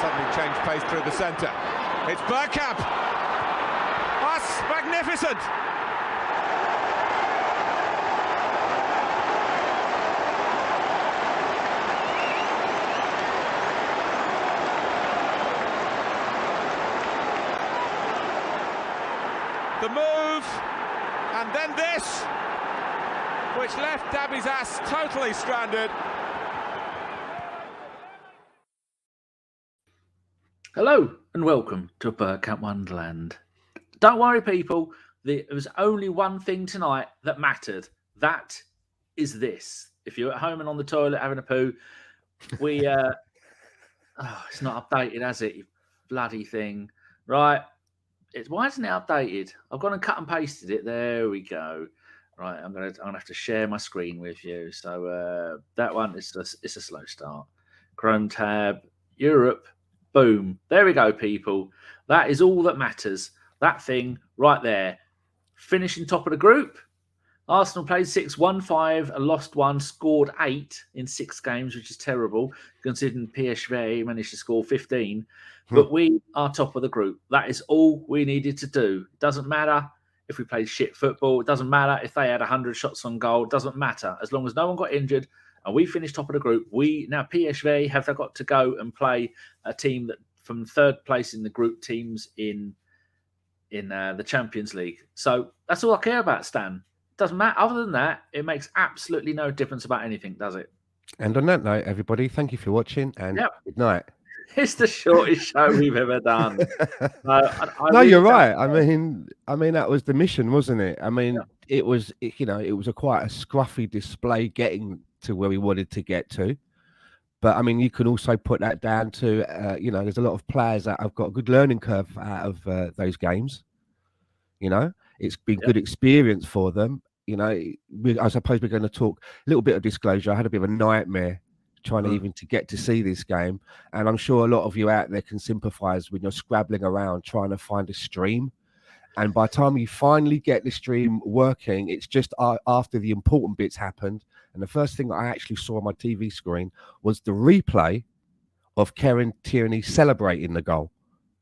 suddenly change pace through the centre. It's Bergkamp. That's magnificent. The move, and then this, which left Dabby's ass totally stranded. Hello and welcome to Bergkamp Wonderland. Don't worry, people. There was only one thing tonight that mattered. That is this. If you're at home and on the toilet having a poo, we it's not updated, has it? You bloody thing, right? Why isn't it updated? I've gone and cut and pasted it. There we go. Right, I'm gonna have to share my screen with you. So that one it's a slow start. Chrome tab, Europe. Boom. There we go, people. That is all that matters. That thing right there. Finishing top of the group. Arsenal played 6, won 5, lost 1, scored 8 in 6 games, which is terrible, considering PSV managed to score 15. But we are top of the group. That is all we needed to do. It doesn't matter if we played shit football. It doesn't matter if they had 100 shots on goal. It doesn't matter. As long as no one got injured, and we finished top of the group. PSV have got to go and play a team that from third place in the group teams in the Champions League. So that's all I care about, Stan. Doesn't matter. Other than that, it makes absolutely no difference about anything, does it? And on that note, everybody, thank you for watching and good night. It's the shortest show we've ever done. No, you're right. I mean, that was the mission, wasn't it? I mean, it was quite a scruffy display getting to where we wanted to get to. But I mean, you can also put that down to, there's a lot of players that have got a good learning curve out of those games. It's been good experience for them. I suppose we're going to talk a little bit of disclosure. I had a bit of a nightmare trying to even to get to see this game. And I'm sure a lot of you out there can sympathize when you're scrabbling around trying to find a stream. And by the time you finally get the stream working, it's just after the important bits happened. And the first thing that I actually saw on my TV screen was the replay of Kieran Tierney celebrating the goal.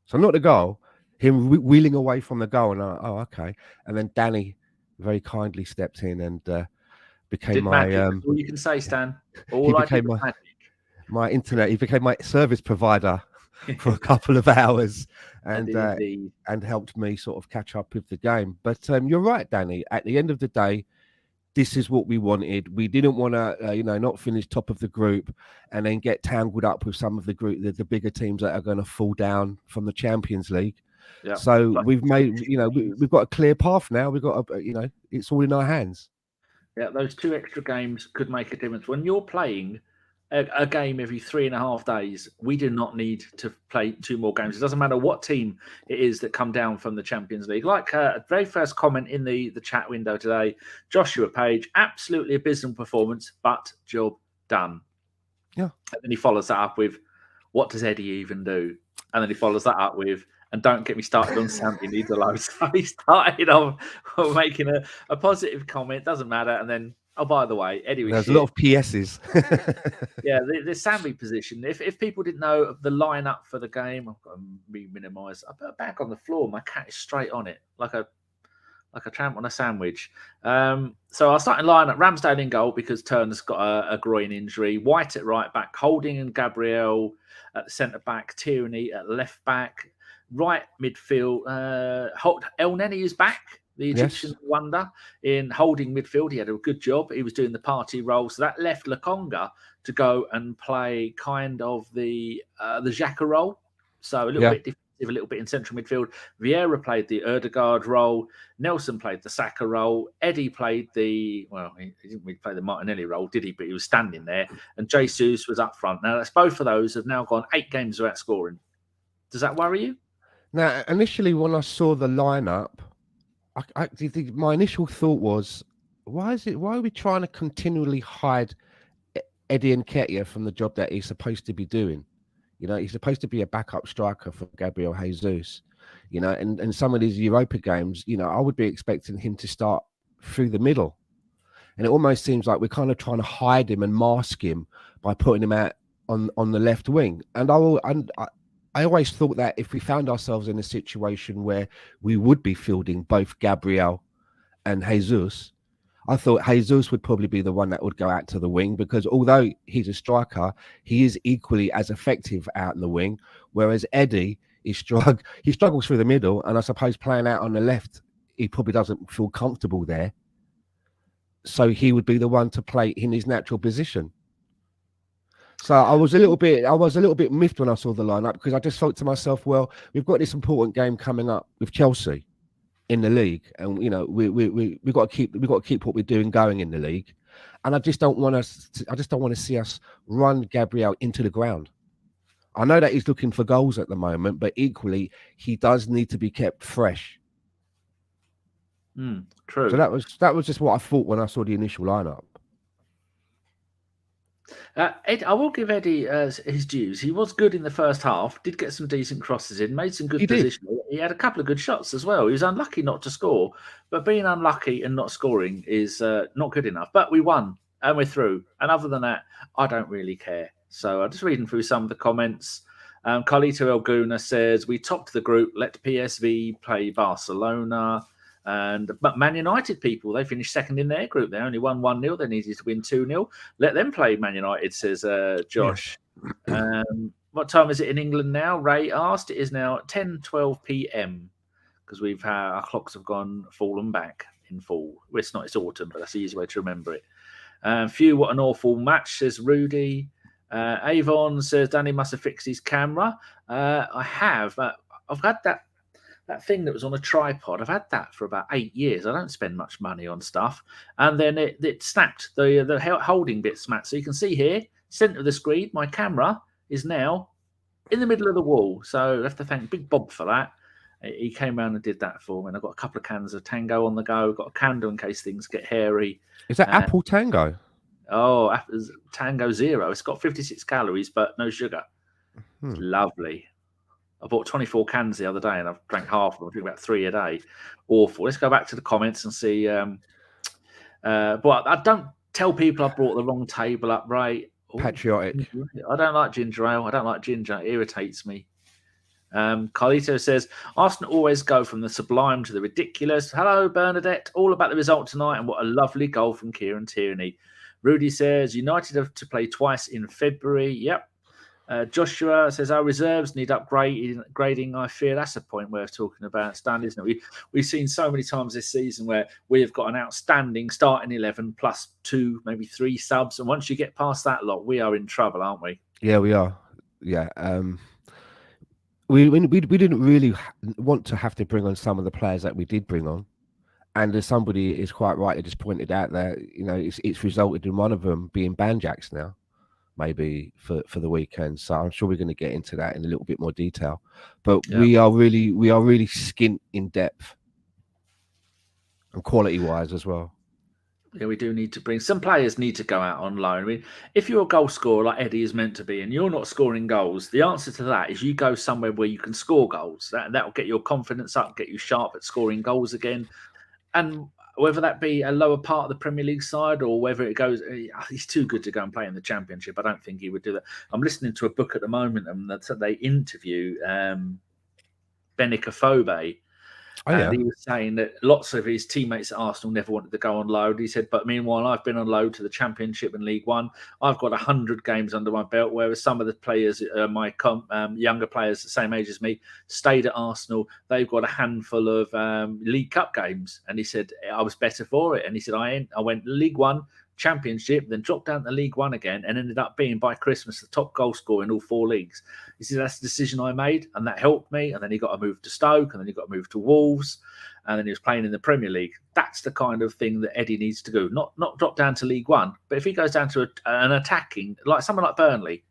So not the goal, him wheeling away from the goal. And okay. And then Danny very kindly stepped in and became my... all you can say, Stan. He became my internet. He became my service provider for a couple of hours and helped me sort of catch up with the game. But you're right, Danny. At the end of the day, this is what we wanted. We didn't want to, not finish top of the group and then get tangled up with some of the the bigger teams that are going to fall down from the Champions League. Yeah. So we've made, we've got a clear path now. We've got, it's all in our hands. Yeah, those 2 extra games could make a difference. When you're playing a game every 3.5 days, we do not need to play 2 more games. It doesn't matter what team it is that come down from the Champions League. Like a very first comment in the chat window today, Joshua Page, absolutely abysmal performance, but job done. Yeah. And then he follows that up with, what does Eddie even do? And then he follows that up with, and don't get me started on Sambi needs a load. So he started off making a positive comment, doesn't matter. And then, oh, by the way, Eddie was There's a lot of PSs. Yeah, the Sambi position. If people didn't know the lineup for the game, I've got to minimise. I put it back on the floor. My cat is straight on it, like a tramp on a sandwich. So I'll start in lineup. Ramsdale in goal because Turner's got a groin injury. White at right back. Holding and Gabriel at centre back. Tierney at left back. Right midfield. Elneny is back. The Egyptian wonder in holding midfield. He had a good job. He was doing the Partey role. So that left Lokonga to go and play kind of the Xhaka role. So a little bit defensive, a little bit in central midfield. Vieira played the Odegaard role. Nelson played the Saka role. Eddie played he didn't really play the Martinelli role, did he? But he was standing there. And Jesus was up front. Now, both of those have now gone 8 games without scoring. Does that worry you? Now, initially when I saw the lineup, my initial thought was, why are we trying to continually hide Eddie Nketiah from the job that he's supposed to be doing? He's supposed to be a backup striker for Gabriel Jesus. And some of these Europa games, I would be expecting him to start through the middle. And it almost seems like we're kind of trying to hide him and mask him by putting him out on the left wing. And I always thought that if we found ourselves in a situation where we would be fielding both Gabriel and Jesus, I thought Jesus would probably be the one that would go out to the wing, because although he's a striker, he is equally as effective out in the wing, whereas Eddie he struggles through the middle, and I suppose playing out on the left, he probably doesn't feel comfortable there. So he would be the one to play in his natural position. So I was a little bit miffed when I saw the lineup, because I just thought to myself, well, we've got this important game coming up with Chelsea in the league, and we've got to keep what we're doing going in the league, and I just don't want to see us run Gabriel into the ground. I know that he's looking for goals at the moment, but equally he does need to be kept fresh. True. So that was just what I thought when I saw the initial lineup. Ed, I will give Eddie his dues. He was good in the first half, did get some decent crosses in, made some good positioning. He had a couple of good shots as well. He was unlucky not to score, but being unlucky and not scoring is not good enough. But we won and we're through. And other than that, I don't really care. So I'm just reading through some of the comments. Carlito Elguna says, we topped the group, let PSV play Barcelona. But Man United people, they finished second in their group. They only won 1-0. They needed to win 2-0. Let them play Man United, says Josh. Yeah. What time is it in England now? Ray asked. It is now 10:12 p.m. because our clocks have fallen back in fall. Well, it's autumn, but that's the easy way to remember it. Phew, what an awful match, says Rudy. Avon says Danny must have fixed his camera. I have. I've had that thing that was on a tripod. I've had that for about 8 years. I don't spend much money on stuff. And then it snapped. The holding bit snapped. So you can see here, centre of the screen, my camera is now in the middle of the wall. So I have to thank Big Bob for that. He came around and did that for me. And I've got a couple of cans of Tango on the go. Got a candle in case things get hairy. Is that Apple Tango? Oh, Tango Zero. It's got 56 calories, but no sugar. It's lovely. I bought 24 cans the other day and I've drank half of them. I drink about 3 a day. Awful. Let's go back to the comments and see. But I don't tell people I brought the wrong table up, right? Patriotic. I don't like ginger ale. I don't like ginger. It irritates me. Carlito says, Arsenal always go from the sublime to the ridiculous. Hello, Bernadette. All about the result tonight and what a lovely goal from Kieran Tierney. Rudy says, United have to play twice in February. Yep. Joshua says our reserves need upgrading. I fear that's a point worth talking about, Stan, isn't it? We've seen so many times this season where we have got an outstanding starting 11 plus 2, maybe 3 subs, and once you get past that lot, we are in trouble, aren't we? Yeah, we are. Yeah, we didn't really want to have to bring on some of the players that we did bring on, and as somebody is quite right, just pointed out that it's resulted in one of them being Banjaks now. Maybe for the weekend, so I'm sure we're going to get into that in a little bit more detail. But yeah, we are really skint in depth and quality wise as well. Yeah, we do need to bring some players need to go out on loan. I mean, if you're a goal scorer like Eddie is meant to be, and you're not scoring goals, the answer to that is you go somewhere where you can score goals. That will get your confidence up, get you sharp at scoring goals again, and whether that be a lower part of the Premier League side or whether it goes, he's too good to go and play in the Championship. I don't think he would do that. I'm listening to a book at the moment and they interview Benica Fobe. Oh, yeah. And he was saying that lots of his teammates at Arsenal never wanted to go on loan. He said, but meanwhile, I've been on loan to the Championship and League One. I've got 100 games under my belt, whereas some of the players, my younger players the same age as me, stayed at Arsenal. They've got a handful of League Cup games. And he said, I was better for it. And he said, I went League One, Championship, then dropped down to League One again and ended up being by Christmas the top goal scorer in all 4 leagues. He said that's the decision I made and that helped me. And then he got to move to Stoke and then he got to move to Wolves and then he was playing in the Premier League. That's the kind of thing that Eddie needs to do. Not drop down to League One, but if he goes down to an attacking, like someone like Burnley,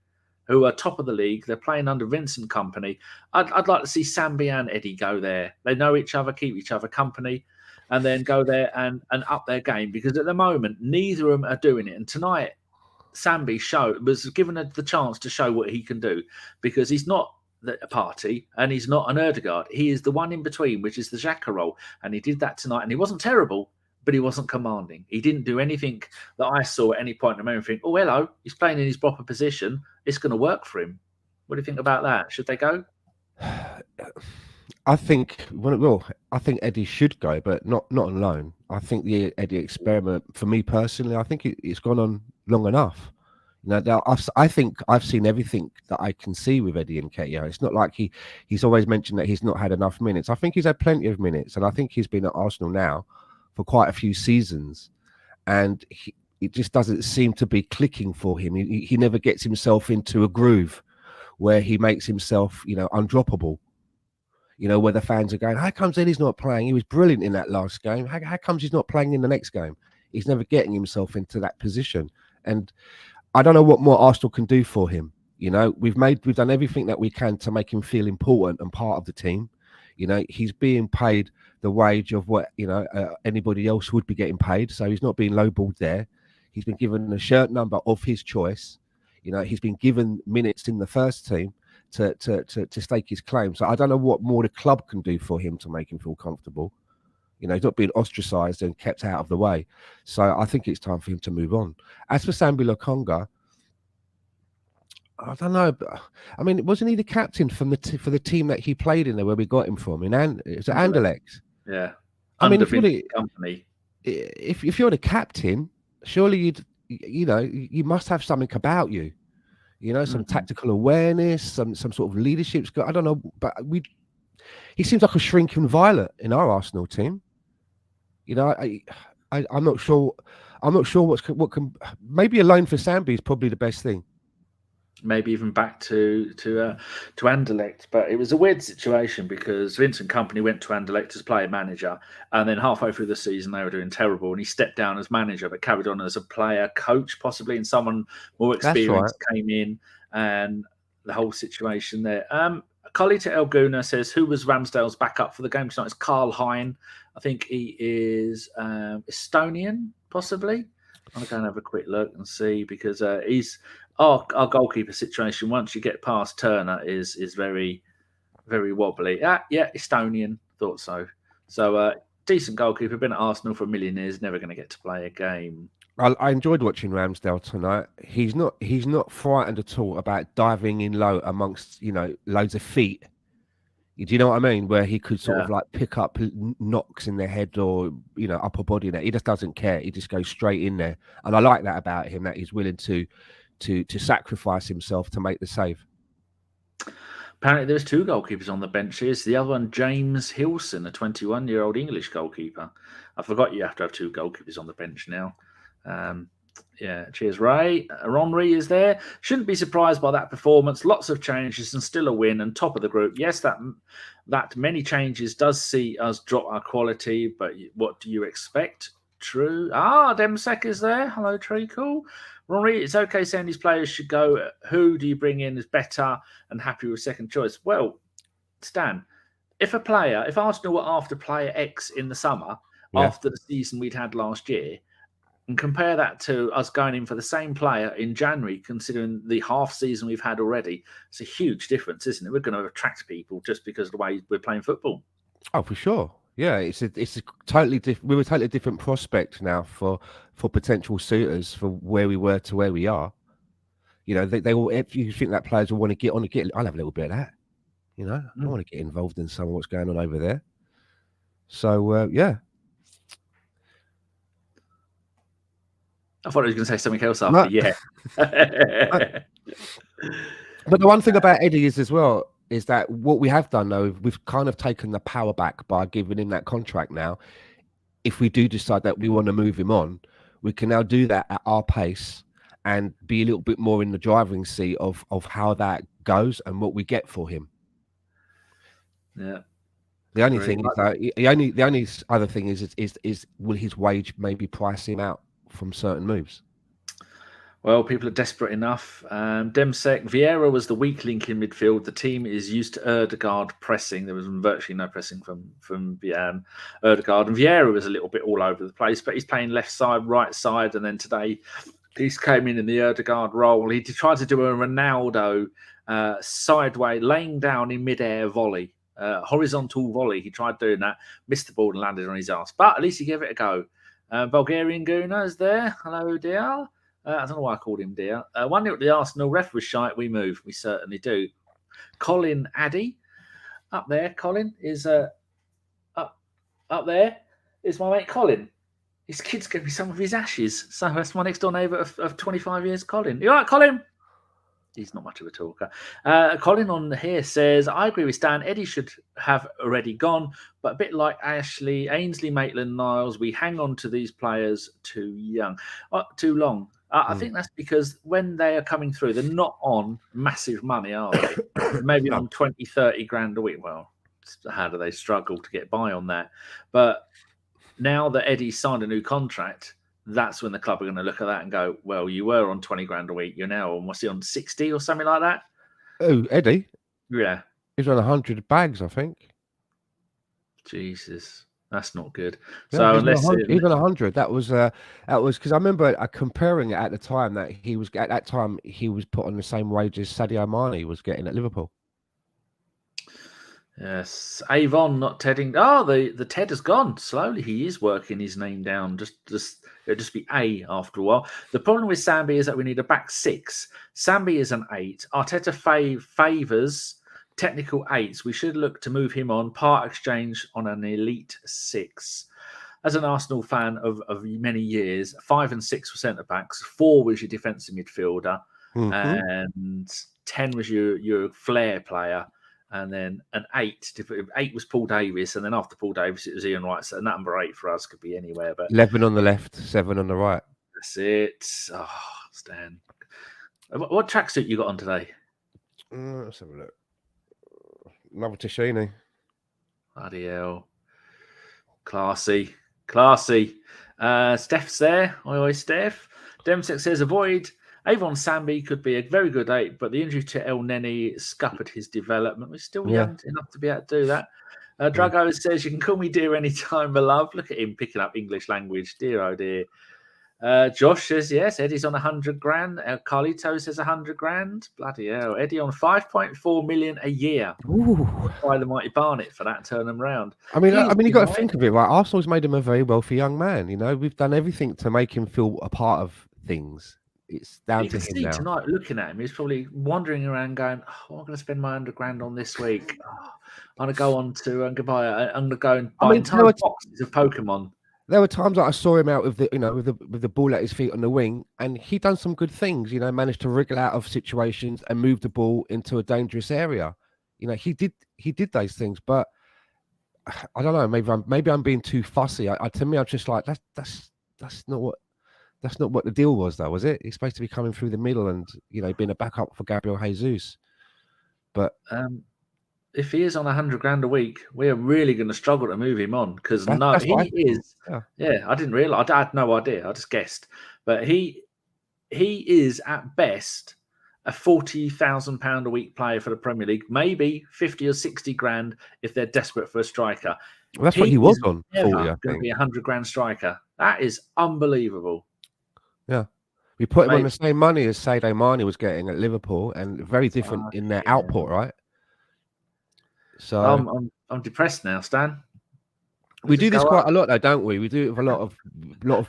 who are top of the league, they're playing under Vincent Kompany. I'd like to see Sambi and Eddie go there. They know each other, keep each other company. And then go there and up their game, because at the moment neither of them are doing it. And tonight, Sambi was given the chance to show what he can do, because he's not a Partey and he's not an Odegaard. He is the one in between, which is the Xhaka role, and he did that tonight. And he wasn't terrible, but he wasn't commanding. He didn't do anything that I saw at any point in the moment. Think, oh hello, he's playing in his proper position. It's going to work for him. What do you think about that? Should they go? I think I think Eddie should go, but not on loan. I think the Eddie experiment, for me personally, I think it's gone on long enough. Now I think I've seen everything that I can see with Eddie Nketiah. It's not like he's always mentioned that he's not had enough minutes. I think he's had plenty of minutes, and I think he's been at Arsenal now for quite a few seasons, and it just doesn't seem to be clicking for him. He never gets himself into a groove where he makes himself, undroppable. Where the fans are going, how comes Eddie's not playing? He was brilliant in that last game. How comes he's not playing in the next game? He's never getting himself into that position. And I don't know what more Arsenal can do for him. We've done everything that we can to make him feel important and part of the team. He's being paid the wage of what, anybody else would be getting paid. So he's not being lowballed there. He's been given a shirt number of his choice. He's been given minutes in the first team to stake his claim. So I don't know what more the club can do for him to make him feel comfortable. He's not being ostracised and kept out of the way. So I think it's time for him to move on. As for Sambi Lokonga, I don't know. I mean, wasn't he the captain for the team that he played in there where we got him from? It's Anderlecht. Yeah. I mean, if you're the captain, surely you must have something about you. Some tactical awareness, some sort of leadership. I don't know, but he seems like a shrinking violet in our Arsenal team. I'm not sure. I'm not sure what can. Maybe a loan for Sambi is probably the best thing. Maybe even back to Anderlecht, but it was a weird situation because Vincent Kompany went to Anderlecht as player manager, and then halfway through the season they were doing terrible, and he stepped down as manager, but carried on as a player coach possibly, and someone more experienced came in, and the whole situation there. Carlita Elguna says, "Who was Ramsdale's backup for the game tonight?" It's Karl Hein. I think he is Estonian, possibly. I'm going to have a quick look and see because he's. Our goalkeeper situation, once you get past Turner, is very, very wobbly. Yeah, Estonian, thought so. So, decent goalkeeper, been at Arsenal for a million years, never going to get to play a game. I enjoyed watching Ramsdale tonight. He's not frightened at all about diving in low amongst, loads of feet. Do you know what I mean? Where he could sort of like pick up knocks in the head or, upper body. He just doesn't care. He just goes straight in there. And I like that about him, that he's willing to sacrifice himself to make the save. Apparently there's two goalkeepers on the bench. Here's the other one, James Hilson, a 21-year-old English goalkeeper. I forgot you have to have two goalkeepers on the bench now. Cheers, Ray. Ronry is there. Shouldn't be surprised by that performance. Lots of changes and still a win and top of the group. Yes, that many changes does see us drop our quality, but what do you expect? True. Demsek is there. Hello, Treacle. Rory, it's okay saying these players should go. Who do you bring in as better and happy with second choice? Well, Stan, if Arsenal were after player X in the summer, after the season we'd had last year, and compare that to us going in for the same player in January, considering the half season we've had already, it's a huge difference, isn't it? We're going to attract people just because of the way we're playing football. Oh, for sure. Yeah, it's a totally we're a totally different prospect now for potential suitors for where we were to where we are. They all. If you think that players will want to get on, I'll have a little bit of that. I want to get involved in some of what's going on over there. So yeah. I thought I was going to say something else after. Yeah. But the one thing about Eddie is that what we have done, though, we've kind of taken the power back by giving him that contract now. If we do decide that we want to move him on, we can now do that at our pace and be a little bit more in the driving seat of how that goes and what we get for him. Yeah. The only thing is that the only other thing is will his wage maybe price him out from certain moves? Well, people are desperate enough. Demsek, Vieira was the weak link in midfield. The team is used to Odegaard pressing. There was virtually no pressing from Odegaard. And Vieira was a little bit all over the place, but he's playing left side, right side. And then today, he came in the Odegaard role. He tried to do a Ronaldo sideways, laying down in midair volley, horizontal volley. He tried doing that, missed the ball and landed on his ass. But at least he gave it a go. Bulgarian Guna is there. Hello, dear. I don't know why I called him dear. 1-0 at the Arsenal. Ref was shite. We move. We certainly do. Colin Addy. up there, Colin, is up there is my mate Colin. His kid's gave me some of his ashes. So that's my next door neighbour of 25 years, Colin. You all right, Colin? He's not much of a talker. Colin on here says, I agree with Stan. Eddie should have already gone, but a bit like Ashley, Ainsley, Maitland-Niles, we hang on to these players too long. I think that's because when they are coming through, they're not on massive money, are they? Maybe on 20, 30 grand a week. Well, how do they struggle to get by on that? But now that Eddie's signed a new contract, that's when the club are going to look at that and go, well, you were on 20 grand a week. You're now on, what's he on, 60 or something like that? Oh, Eddie? Yeah. He's on 100 bags, I think. Jesus. That's not good. Yeah, so unless even 100, that was because I remember comparing it at the time that he was put on the same wage as Sadio Mane was getting at Liverpool. Yes, Avon not tedding. Oh, the Ted has gone slowly. He is working his name down. It'll just be A after a while. The problem with Sambi is that we need a back six. Sambi is an 8. Arteta favours technical 8s. We should look to move him on part exchange on an elite 6. As an Arsenal fan of many years, 5 and 6 were centre backs. 4 was your defensive midfielder, and 10 was your flair player. And then an 8 was Paul Davis, and then after Paul Davis, it was Ian Wright. So number 8 for us could be anywhere. But 11 on the left, 7 on the right. That's it. Oh, Stan. What tracksuit you got on today? Let's have a look. Another Tierney. Bloody hell. Classy. Steph's there. Oi, Steph. Demsek says avoid. Avon Sambi could be a very good 8, but the injury to Elneny scuppered his development. We're still young enough to be able to do that. Drago says, you can call me dear anytime, my love. Look at him picking up English language. Dear, oh dear. Josh says, yes, Eddie's on 100 grand. Carlito says 100 grand. Bloody hell. Eddie on 5.4 million a year. Ooh. By the mighty Barnet for that, turn them round. I mean, you got to think of it, right? Arsenal's made him a very wealthy young man. You know, we've done everything to make him feel a part of things. It's down to him now. Tonight, looking at him, he's probably wandering around going, oh, I'm going to spend my 100 grand on this week. Oh, I'm going to go on to I'm going to go and buy entire boxes of Pokemon. There were times that I saw him out with the ball at his feet on the wing, and he done some good things. You know, managed to wriggle out of situations and move the ball into a dangerous area. You know, he did those things, but I don't know. Maybe I'm being too fussy. To me, I'm just like that's not what the deal was, though, was it? He's supposed to be coming through the middle and, you know, being a backup for Gabriel Jesus. But if he is on 100 grand a week, we're really going to struggle to move him on because he is. Yeah, I didn't realize. I had no idea. I just guessed. But he is at best a £40,000 a week player for the Premier League, maybe 50 or 60 grand if they're desperate for a striker. Well, that's what he was on. 40, I think. Going to be a 100 grand striker. That is unbelievable. Yeah, we put him on the same money as Sadio Mane was getting at Liverpool, and very different in their output, right? So I'm depressed now, Stan. We do this quite a lot, though, don't we? We do it with a lot of.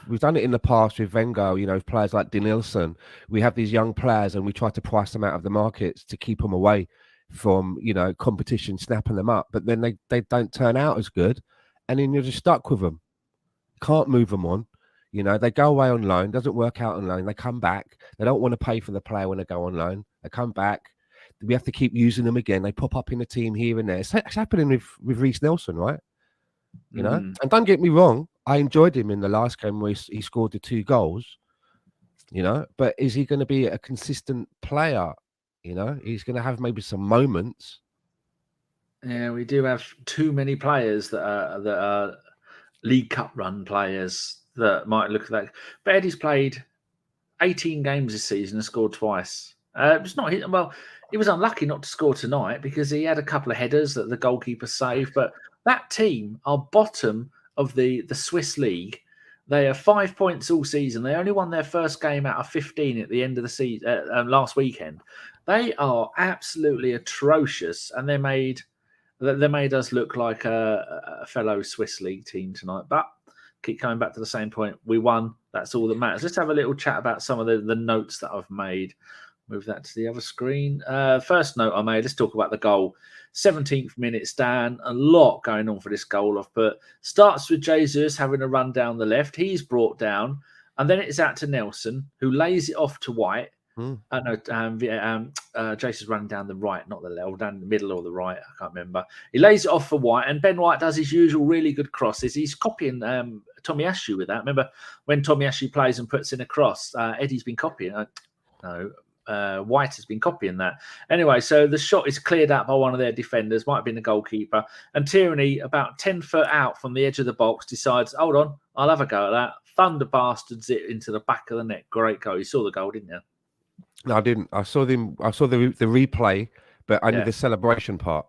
We've done it in the past with Wenger. You know, players like Denilson. We have these young players, and we try to price them out of the markets to keep them away from competition, snapping them up. But then they don't turn out as good, and then you're just stuck with them. Can't move them on. You know, they go away on loan, doesn't work out on loan. They come back. They don't want to pay for the player when they go on loan. They come back. We have to keep using them again. They pop up in the team here and there. It's happening with Reiss Nelson, right? You know, and don't get me wrong. I enjoyed him in the last game where he scored the 2 goals, you know, but is he going to be a consistent player? You know, he's going to have maybe some moments. Yeah, we do have too many players that are League Cup run players that might look at that. But Eddie's played 18 games this season and scored twice. It's not he was unlucky not to score tonight because he had a couple of headers that the goalkeeper saved. But that team are bottom of the Swiss league. They are 5 points all season. They only won their first game out of 15 at the end of the season last weekend. They are absolutely atrocious, and they made us look like a fellow Swiss league team tonight. But keep coming back to the same point. We won. That's all that matters. Let's have a little chat about some of the notes that I've made. Move that to the other screen. First note I made, let's talk about the goal. 17th minute, Stan. A lot going on for this goal I've put. Starts with Jesus having a run down the left. He's brought down. And then it's out to Nelson, who lays it off to White. Jason's running down the right, not the left, down the middle or the right. I can't remember. He lays it off for White, and Ben White does his usual really good crosses. He's copying Tomiyasu with that. Remember when Tomiyasu plays and puts in a cross? Eddie's been copying. White has been copying that. Anyway, so the shot is cleared out by one of their defenders, might have been the goalkeeper. And Tierney, about 10 foot out from the edge of the box, decides, hold on, I'll have a go at that. Thunder bastards it into the back of the net. Great goal. You saw the goal, didn't you? No, I didn't. I saw the replay, but I knew the celebration part.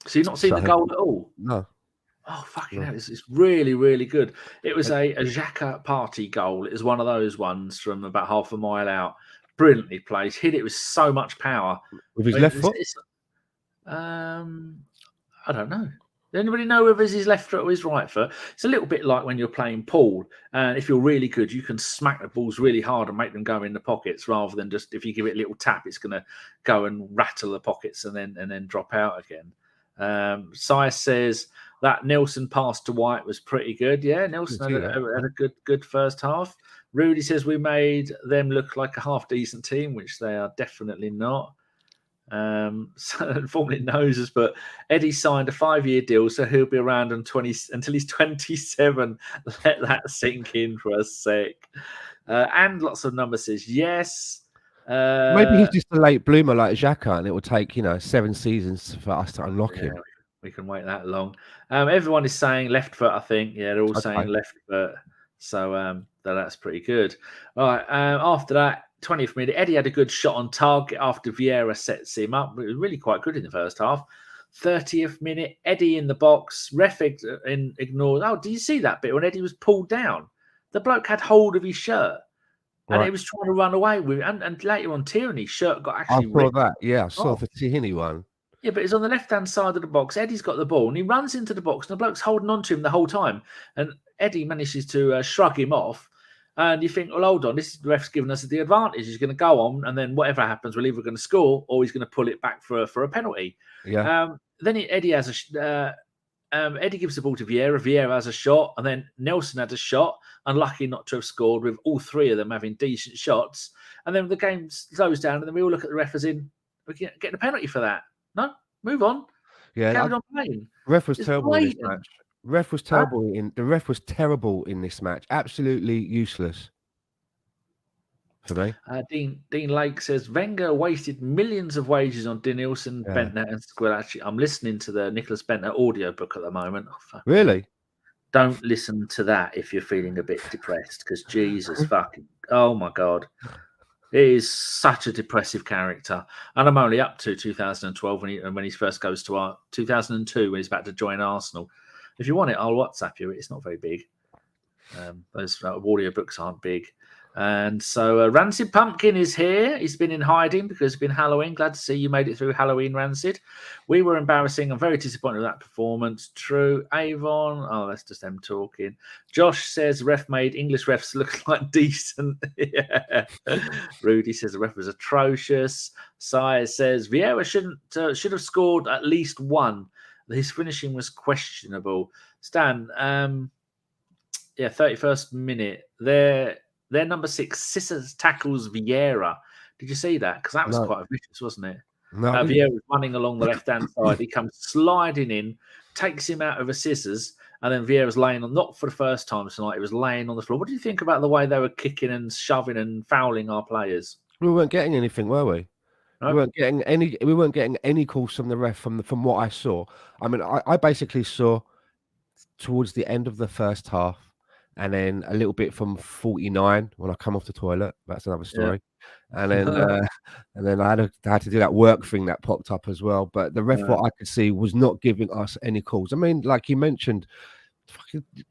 So you've not seen the goal at all? No. Oh, fucking hell. It's really, really good. It was a Xhaka Partey goal. It was one of those ones from about half a mile out. Brilliantly placed. Hit it with so much power. With his left foot? I don't know. Does anybody know whether it's his left foot or his right foot? It's a little bit like when you're playing pool. And if you're really good, you can smack the balls really hard and make them go in the pockets rather than just if you give it a little tap, it's going to go and rattle the pockets and then drop out again. Sai says that Nelson pass to White was pretty good. Yeah, Nelson had a good first half. Rudy says we made them look like a half-decent team, which they are definitely not. So unfortunately knows us, but Eddie signed a 5-year deal, so he'll be around until he's 27. Let that sink in for a sec. And lots of numbers says yes. Maybe he's just a late bloomer like Xhaka, and it will take 7 seasons for us to unlock him. We can wait that long. Everyone is saying left foot. I think they're all saying left foot. So that's pretty good. All right. After that, 20th minute, Eddie had a good shot on target after Vieira sets him up. It was really quite good in the first half. 30th minute, Eddie in the box. Ref ignored. Oh, did you see that bit when Eddie was pulled down? The bloke had hold of his shirt. And he was trying to run away with it. And later on, Tierney's shirt got actually ripped. I saw that. Yeah, I saw the Tierney one. Yeah, but it's on the left-hand side of the box. Eddie's got the ball, and he runs into the box, and the bloke's holding on to him the whole time. And Eddie manages to shrug him off. And you think, well, hold on, the ref's giving us the advantage. He's going to go on, and then whatever happens, we're either going to score or he's going to pull it back for a penalty. Yeah. Then Eddie has Eddie gives the ball to Vieira. Vieira has a shot, and then Nelson had a shot. Unlucky not to have scored, with all three of them having decent shots. And then the game slows down, and then we all look at the ref as in, we're getting a penalty for that. No, move on. Yeah, carried on playing. Ref was terrible in this match. The ref was terrible in this match. Absolutely useless for me. Dean Lake says Wenger wasted millions of wages on Denilson, Bentner, and Squill. Actually, I'm listening to the Nicholas Bentner audiobook at the moment. Really? Don't listen to that if you're feeling a bit depressed, because Jesus fucking, oh my God. It is such a depressive character. And I'm only up to 2012 when he first goes to 2002 when he's about to join Arsenal. If you want it, I'll WhatsApp you. It's not very big. Those audio books aren't big. And so Rancid Pumpkin is here. He's been in hiding because it's been Halloween. Glad to see you made it through Halloween, Rancid. We were embarrassing. I'm very disappointed with that performance. True. Avon. Oh, that's just them talking. Josh says ref made English refs look like decent. Yeah. Rudy says the ref was atrocious. Sai says Vieira should have scored at least one. His finishing was questionable. Stan, 31st minute. Their number 6, Scissors tackles Vieira. Did you see that? Because that was quite vicious, wasn't it? No, Vieira was running along the left-hand side. He comes sliding in, takes him out of a scissors, and then Vieira's laying on, not for the first time tonight, he was laying on the floor. What do you think about the way they were kicking and shoving and fouling our players? We weren't getting anything, were we? No? We weren't getting any calls from the ref from what I saw. I mean, I basically saw towards the end of the first half, and then a little bit from 49 when I come off the toilet. That's another story. Yeah. And then I had to do that work thing that popped up as well. But the ref, what I could see, was not giving us any calls. I mean, like you mentioned,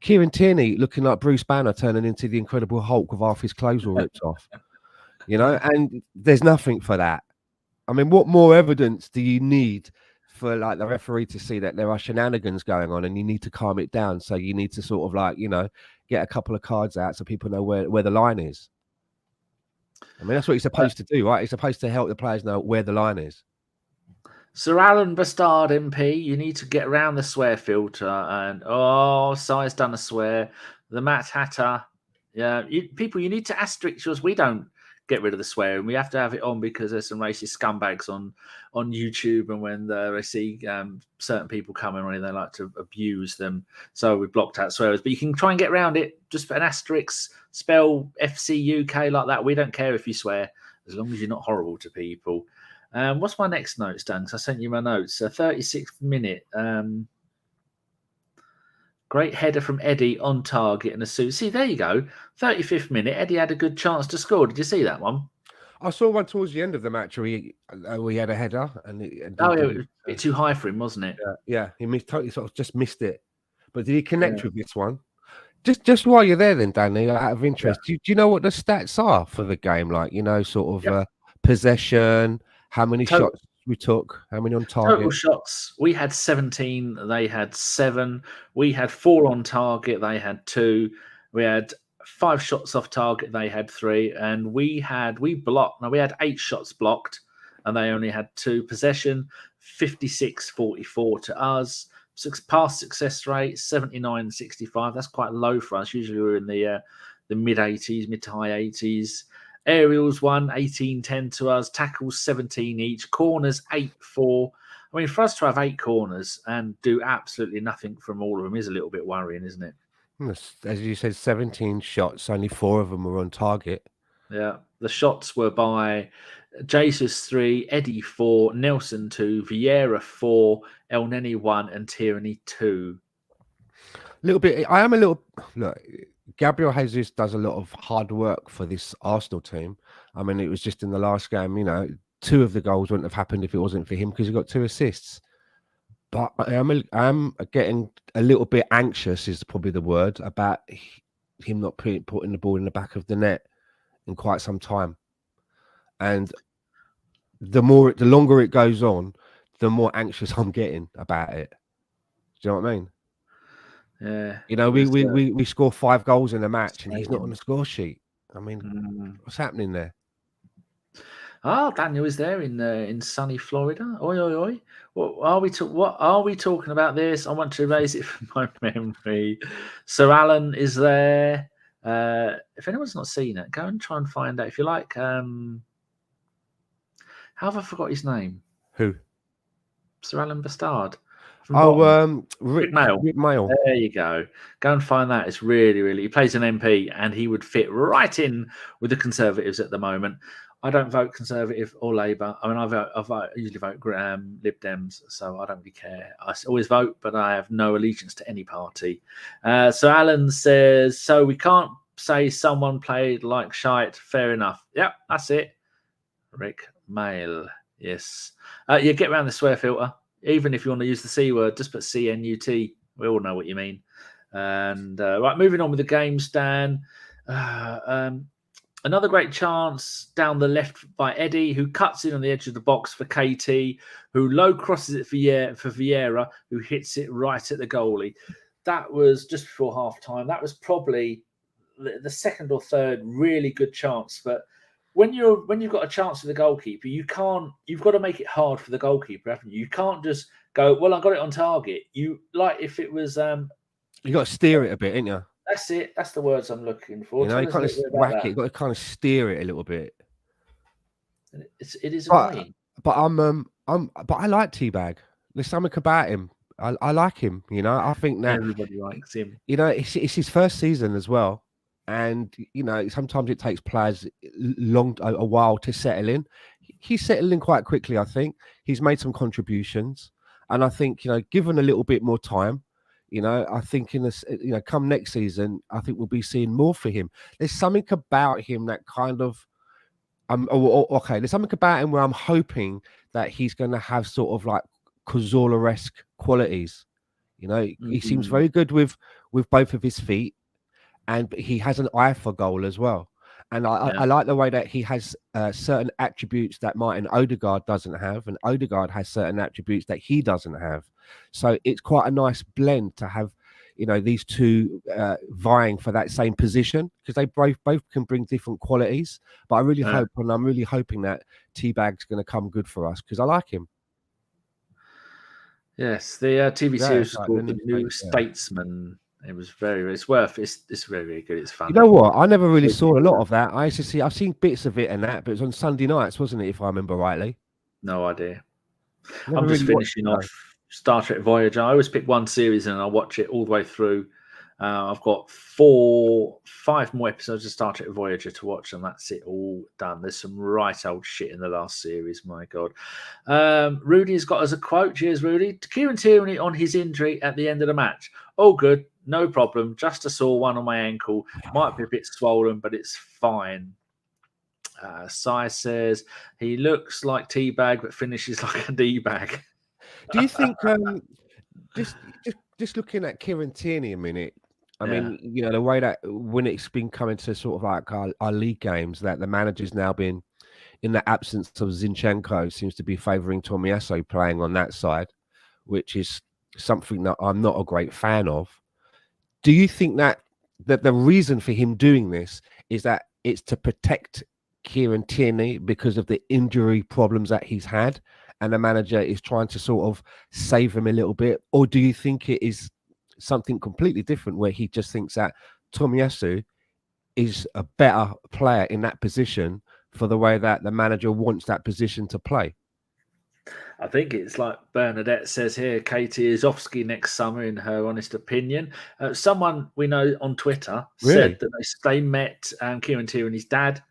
Kieran Tierney looking like Bruce Banner turning into the Incredible Hulk with half his clothes all ripped off. And there's nothing for that. I mean, what more evidence do you need for like the referee to see that there are shenanigans going on and you need to calm it down? So you need to sort of like, get a couple of cards out so people know where the line is. I mean, that's what he's supposed to do, right? He's supposed to help the players know where the line is. Sir Alan Bastard MP, you need to get around the swear filter. And Si's done a swear. The Matt Hatter. Yeah, people, you need to asterisk yours. We don't get rid of the swearing. We have to have it on because there's some racist scumbags on YouTube, and when they see certain people coming on, they like to abuse them. So we blocked out swears. But you can try and get around it. Just put an asterisk, spell FC UK like that. We don't care if you swear, as long as you're not horrible to people. What's my next notes, Dan? Because I sent you my notes. 36th minute. Great header from Eddie on target and a suit. See, there you go. 35th minute. Eddie had a good chance to score. Did you see that one? I saw one towards the end of the match where he had a header. It was a bit too high for him, wasn't it? Yeah. He totally sort of just missed it. But did he connect with this one? Just while you're there then, Danny, out of interest, do you know what the stats are for the game? Like, sort of possession, how many shots we took, how many on target? Total shots, we had 17, they had 7. We had 4 on target, they had 2. We had 5 shots off target, they had 3. And we had 8 shots blocked, and they only had 2. Possession, 56-44 to us. Pass success rate, 79-65. That's quite low for us. Usually we're in the mid-80s, mid to high 80s. Aerials 18-10 to us. Tackles 17 each. Corners 8-4. I mean, for us to have 8 corners and do absolutely nothing from all of them is a little bit worrying, isn't it? As you said, 17 shots. Only 4 of them were on target. Yeah. The shots were by Jesus 3, Eddie 4, Nelson 2, Vieira 4, Elneny 1, and Tierney 2. Look, Gabriel Jesus does a lot of hard work for this Arsenal team. I mean, it was just in the last game, 2 of the goals wouldn't have happened if it wasn't for him because he got 2 assists. But I'm getting a little bit anxious, is probably the word, about him not putting the ball in the back of the net in quite some time. And the longer it goes on, the more anxious I'm getting about it. Do you know what I mean? Yeah. We score 5 goals in a match and he's not on the score sheet. I mean, what's happening there? Daniel is there in sunny Florida. Oi, oi, oi. What are we talking about this? I want to erase it from my memory. Sir Alan is there. If anyone's not seen it, go and try and find out. If you like, how have I forgot his name? Who? Sir Alan Bastard. Rick Mail. There you go. Go and find that. It's really, really. He plays an MP, and he would fit right in with the Conservatives at the moment. I don't vote Conservative or Labour. I mean, I usually vote Lib Dems, so I don't really care. I always vote, but I have no allegiance to any party. So Alan says, so we can't say someone played like shite. Fair enough. Yep, that's it. Rick Mail. Yes. Get around the swear filter. Even if you want to use the C word, just put CNUT. We all know what you mean. And right, moving on with the game, Stan. Another great chance down the left by Eddie, who cuts in on the edge of the box for KT, who low crosses it for Vieira, who hits it right at the goalie. That was just before half-time. That was probably the second or third really good chance. But when you've got a chance for the goalkeeper, you've got to make it hard for the goalkeeper, haven't you? You can't just go, well, I got it on target. If it was you got to steer it a bit, ain't you? That's it. That's the words I'm looking for. You can't just whack it. You got to kind of steer it a little bit. It is annoying. But I like Teabag. There's something about him. I like him. I think that everybody likes him. It's his first season as well, and sometimes it takes players a while to settle in. He's settled in quite quickly. I think he's made some contributions, and I think given a little bit more time. I think in this, come next season, I think we'll be seeing more for him. There's something about him that kind of, there's something about him where I'm hoping that he's going to have sort of like Cazorla-esque qualities. He seems very good with both of his feet, and he has an eye for goal as well. And I like the way that he has certain attributes that Odegaard doesn't have, and Odegaard has certain attributes that he doesn't have. So it's quite a nice blend to have. these two vying for that same position, because they both can bring different qualities. But I really hope, and I'm really hoping that Teabag's going to come good for us, because I like him. Yes, the TV series is called The New Statesman. It was it's very, very good. It's fun. You know what? I never really saw a lot of that. I've seen bits of it and that, but it was on Sunday nights, wasn't it? If I remember rightly. No idea. I'm just finishing off Star Trek Voyager. I always pick one series and I watch it all the way through. I've got 5 more episodes of Star Trek Voyager to watch, and that's it all done. There's some right old shit in the last series, my God. Rudy's got us a quote. Cheers, Rudy. Kieran Tierney on his injury at the end of the match. Oh, good. No problem. Just a sore one on my ankle. Might be a bit swollen, but it's fine. Sai says he looks like Teabag, but finishes like a D-bag. Do you think, just looking at Kieran Tierney a minute, I mean, the way that when it's been coming to sort of like our league games, that the manager's now been, in the absence of Zinchenko, seems to be favouring Tomiyasu playing on that side, which is something that I'm not a great fan of. Do you think that the reason for him doing this is that it's to protect Kieran Tierney because of the injury problems that he's had, and the manager is trying to sort of save him a little bit? Or do you think it is something completely different, where he just thinks that Tomiyasu is a better player in that position for the way that the manager wants that position to play? I think it's like Bernadette says here, Katie Izovsky next summer, in her honest opinion. Someone we know on Twitter said that they met Kieran Tierney's dad.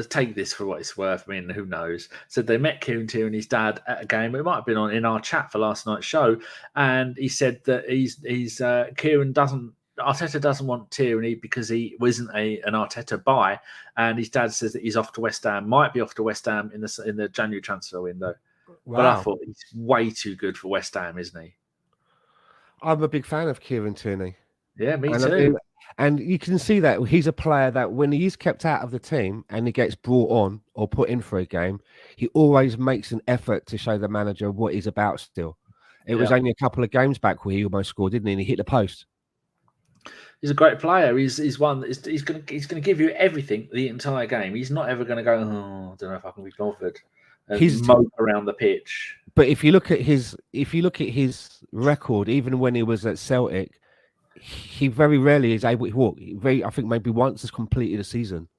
Take this for what it's worth. I mean, who knows? Said they met Kieran Tierney's dad at a game. It might have been in our chat for last night's show, and he said that Arteta doesn't want Tierney because he wasn't an Arteta buy, and his dad says that he's off to West Ham. Might be off to West Ham in the January transfer window. Wow. But I thought he's way too good for West Ham, isn't he? I'm a big fan of Kieran Tierney. Yeah, me too. And you can see that he's a player that when he's kept out of the team and he gets brought on or put in for a game, he always makes an effort to show the manager what he's about still. It was only a couple of games back where he almost scored, didn't he? And he hit the post. He's a great player. He's one that he's going to give you everything the entire game. He's not ever going to go, I don't know if I can be bothered. He's mope around the pitch. But if you look at his record, even when he was at Celtic, he very rarely is able to walk. I think maybe once has completed a season,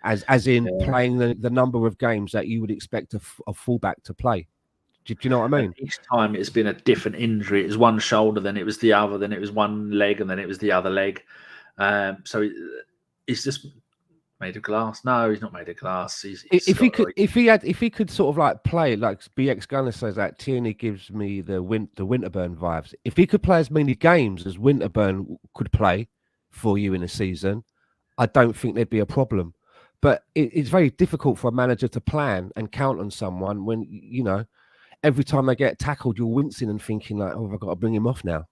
as in playing the number of games that you would expect a fullback to play. Do you know what I mean? And each time it's been a different injury. It was one shoulder, then it was the other, then it was one leg, and then it was the other leg. So it's just made of glass. No, he's not made of glass. If he could sort of like play like BX Gunner says that Tierney gives me the Winterburn vibes. If he could play as many games as Winterburn could play for you in a season, I don't think there'd be a problem. But it's very difficult for a manager to plan and count on someone when every time they get tackled, you're wincing and thinking like, "Oh, I've got to bring him off now."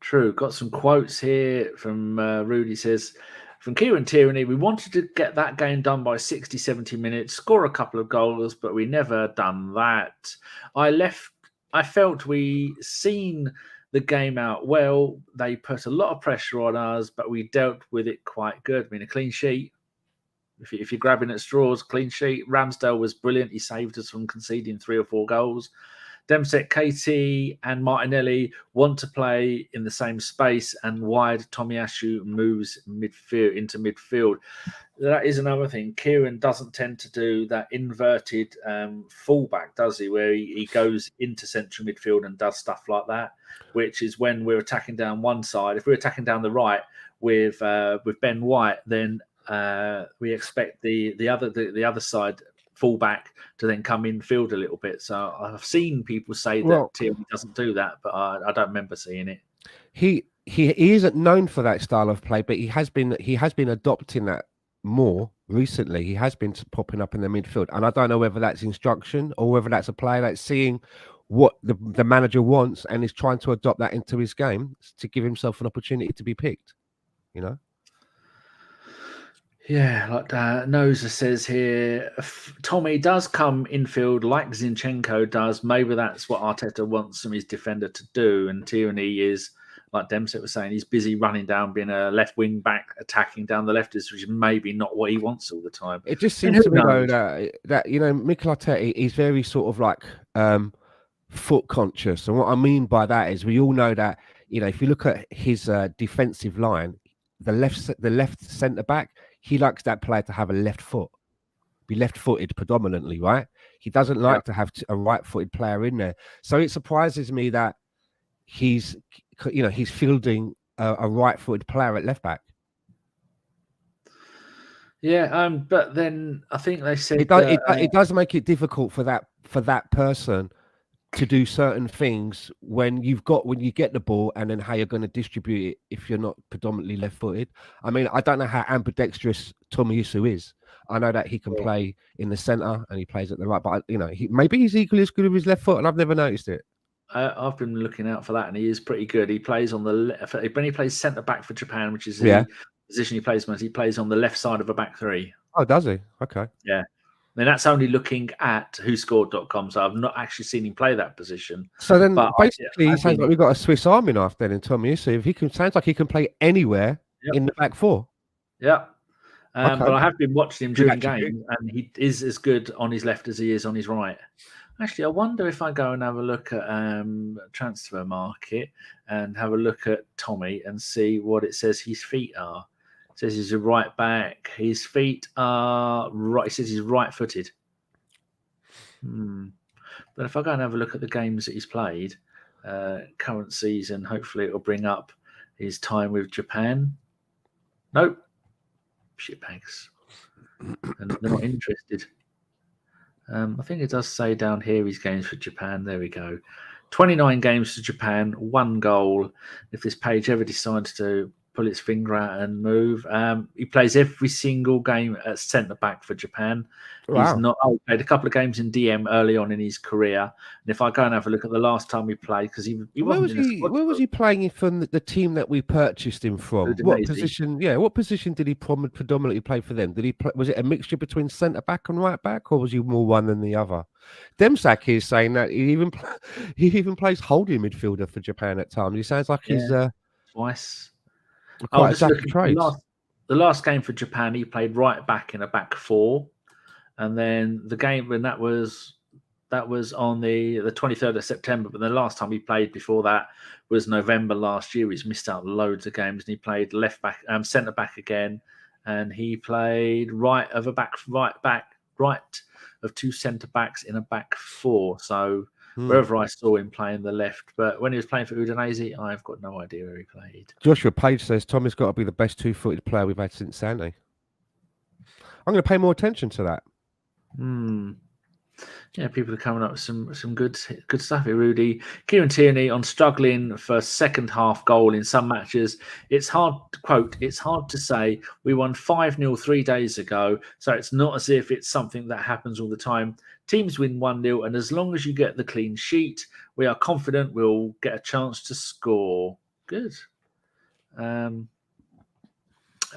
True. Got some quotes here from Rudy says. From Kieran Tierney, we wanted to get that game done by 60, 70 minutes, score a couple of goals, but we never done that. I felt we seen the game out well. They put a lot of pressure on us, but we dealt with it quite good. I mean, a clean sheet. If you're grabbing at straws, clean sheet. Ramsdale was brilliant. He saved us from conceding 3 or 4 goals. Dempsey, KT and Martinelli want to play in the same space, and wide Tomiyasu moves into midfield. That is another thing. Kieran doesn't tend to do that inverted fullback, does he? Where he goes into central midfield and does stuff like that, which is when we're attacking down one side. If we're attacking down the right with Ben White, then we expect the other side fullback to then come in field a little bit. So I've seen people say that Tierney doesn't do that, but I don't remember seeing it. He isn't known for that style of play, but he has been adopting that more recently. He has been popping up in the midfield, and I don't know whether that's instruction or whether that's a player that's seeing what the manager wants and is trying to adopt that into his game to give himself an opportunity to be picked. Yeah, like Noza says here, Tommy does come infield like Zinchenko does. Maybe that's what Arteta wants from his defender to do. And Tierney is, like Dempsey was saying, he's busy running down, being a left wing back, attacking down the left, which is maybe not what he wants all the time. It just seems to me though that Mikel Arteta is very sort of like foot conscious, and what I mean by that is we all know that if you look at his defensive line, the left centre back, he likes that player to have a left foot, be left-footed predominantly, right? He doesn't like to have a right-footed player in there. So it surprises me that he's fielding a right-footed player at left back. Yeah, but then I think they said it does make it difficult for that person to do certain things when you get the ball, and then how you're going to distribute it if you're not predominantly left-footed. I mean, I don't know how ambidextrous Tomiyasu is. I know that he can play in the centre and he plays at the right, but maybe he's equally as good with his left foot, and I've never noticed it. I've been looking out for that, and he is pretty good. He plays on the left when he plays centre back for Japan, which is the position he plays most. He plays on the left side of a back three. Oh, does he? Okay. Yeah. I mean, that's only looking at whoscored.com, so I've not actually seen him play that position. So then, basically, it sounds like we've got a Swiss Army knife then in Tomiyasu. If sounds like he can play anywhere in the back four. Yeah. But I have been watching him during games, and he is as good on his left as he is on his right. Actually, I wonder if I go and have a look at Transfer Market and have a look at Tommy and see what it says his feet are. It says he's a right back. His feet are right. It says he's right-footed. But if I go and have a look at the games that he's played, current season, hopefully it will bring up his time with Japan. Nope. Shitbags. And they're not interested. I think it does say down here his games for Japan. There we go. 29 games for Japan, 1 goal. If this page ever decides to pull its finger out and move, he plays every single game at centre back for Japan. Wow. He's not. He played a couple of games in DM early on in his career. And if I go and have a look at the last time he played, because he where was he playing from the team that we purchased him from? What position? Yeah, what position did he predominantly play for them? Did he play, was it a mixture between centre back and right back, or was he more one than the other? Demsak is saying that he even plays holding midfielder for Japan at times. He sounds like he's twice. Quite a jack of trades. The last game for Japan, he played right back in a back four, and then the game when that was on the 23rd of September. But the last time he played before that was November last year. He's missed out loads of games, and he played left back, centre back again, and he played right of 2 centre backs in a back four. So wherever I saw him playing the left, but when he was playing for Udinese, I've got no idea where he played. Joshua Page says Tommy's got to be the best 2-footed player we've had since Sandy. I'm going to pay more attention to that. Yeah, people are coming up with some good stuff here, Rudy. Kieran Tierney on struggling for second half goal in some matches. It's hard to quote, it's hard to say. We won 5-0 3 days ago, so it's not as if it's something that happens all the time. Teams win 1-0, and as long as you get the clean sheet, we are confident we'll get a chance to score. Good.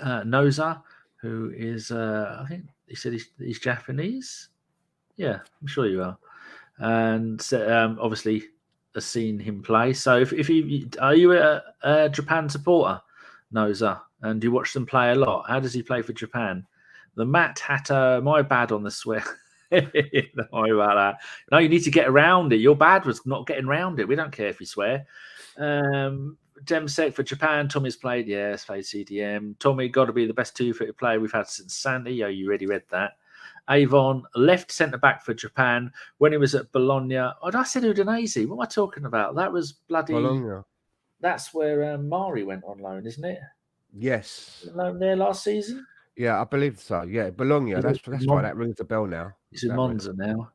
Noza, who is, I think he said he's Japanese. Yeah, I'm sure you are. And obviously has seen him play. So if are you a Japan supporter, Noza, and do you watch them play a lot? How does he play for Japan? The Matt Hatter, my bad on the swear. Don't worry about that. No, you need to get around it. Your bad was not getting around it. We don't care if you swear. Demsek for Japan. Tommy's played. Yes, played CDM. Tommy got to be the best 2-footed player we've had since Sandy. Oh, you already read that. Avon, left centre-back for Japan. When he was at Bologna. Oh, I said Udinese. What am I talking about? That was bloody... Bologna. That's where Mari went on loan, isn't it? Yes. Loan there last season? Yeah, I believe so. Yeah, Bologna. That's why that rings a bell now. He's in Monza now.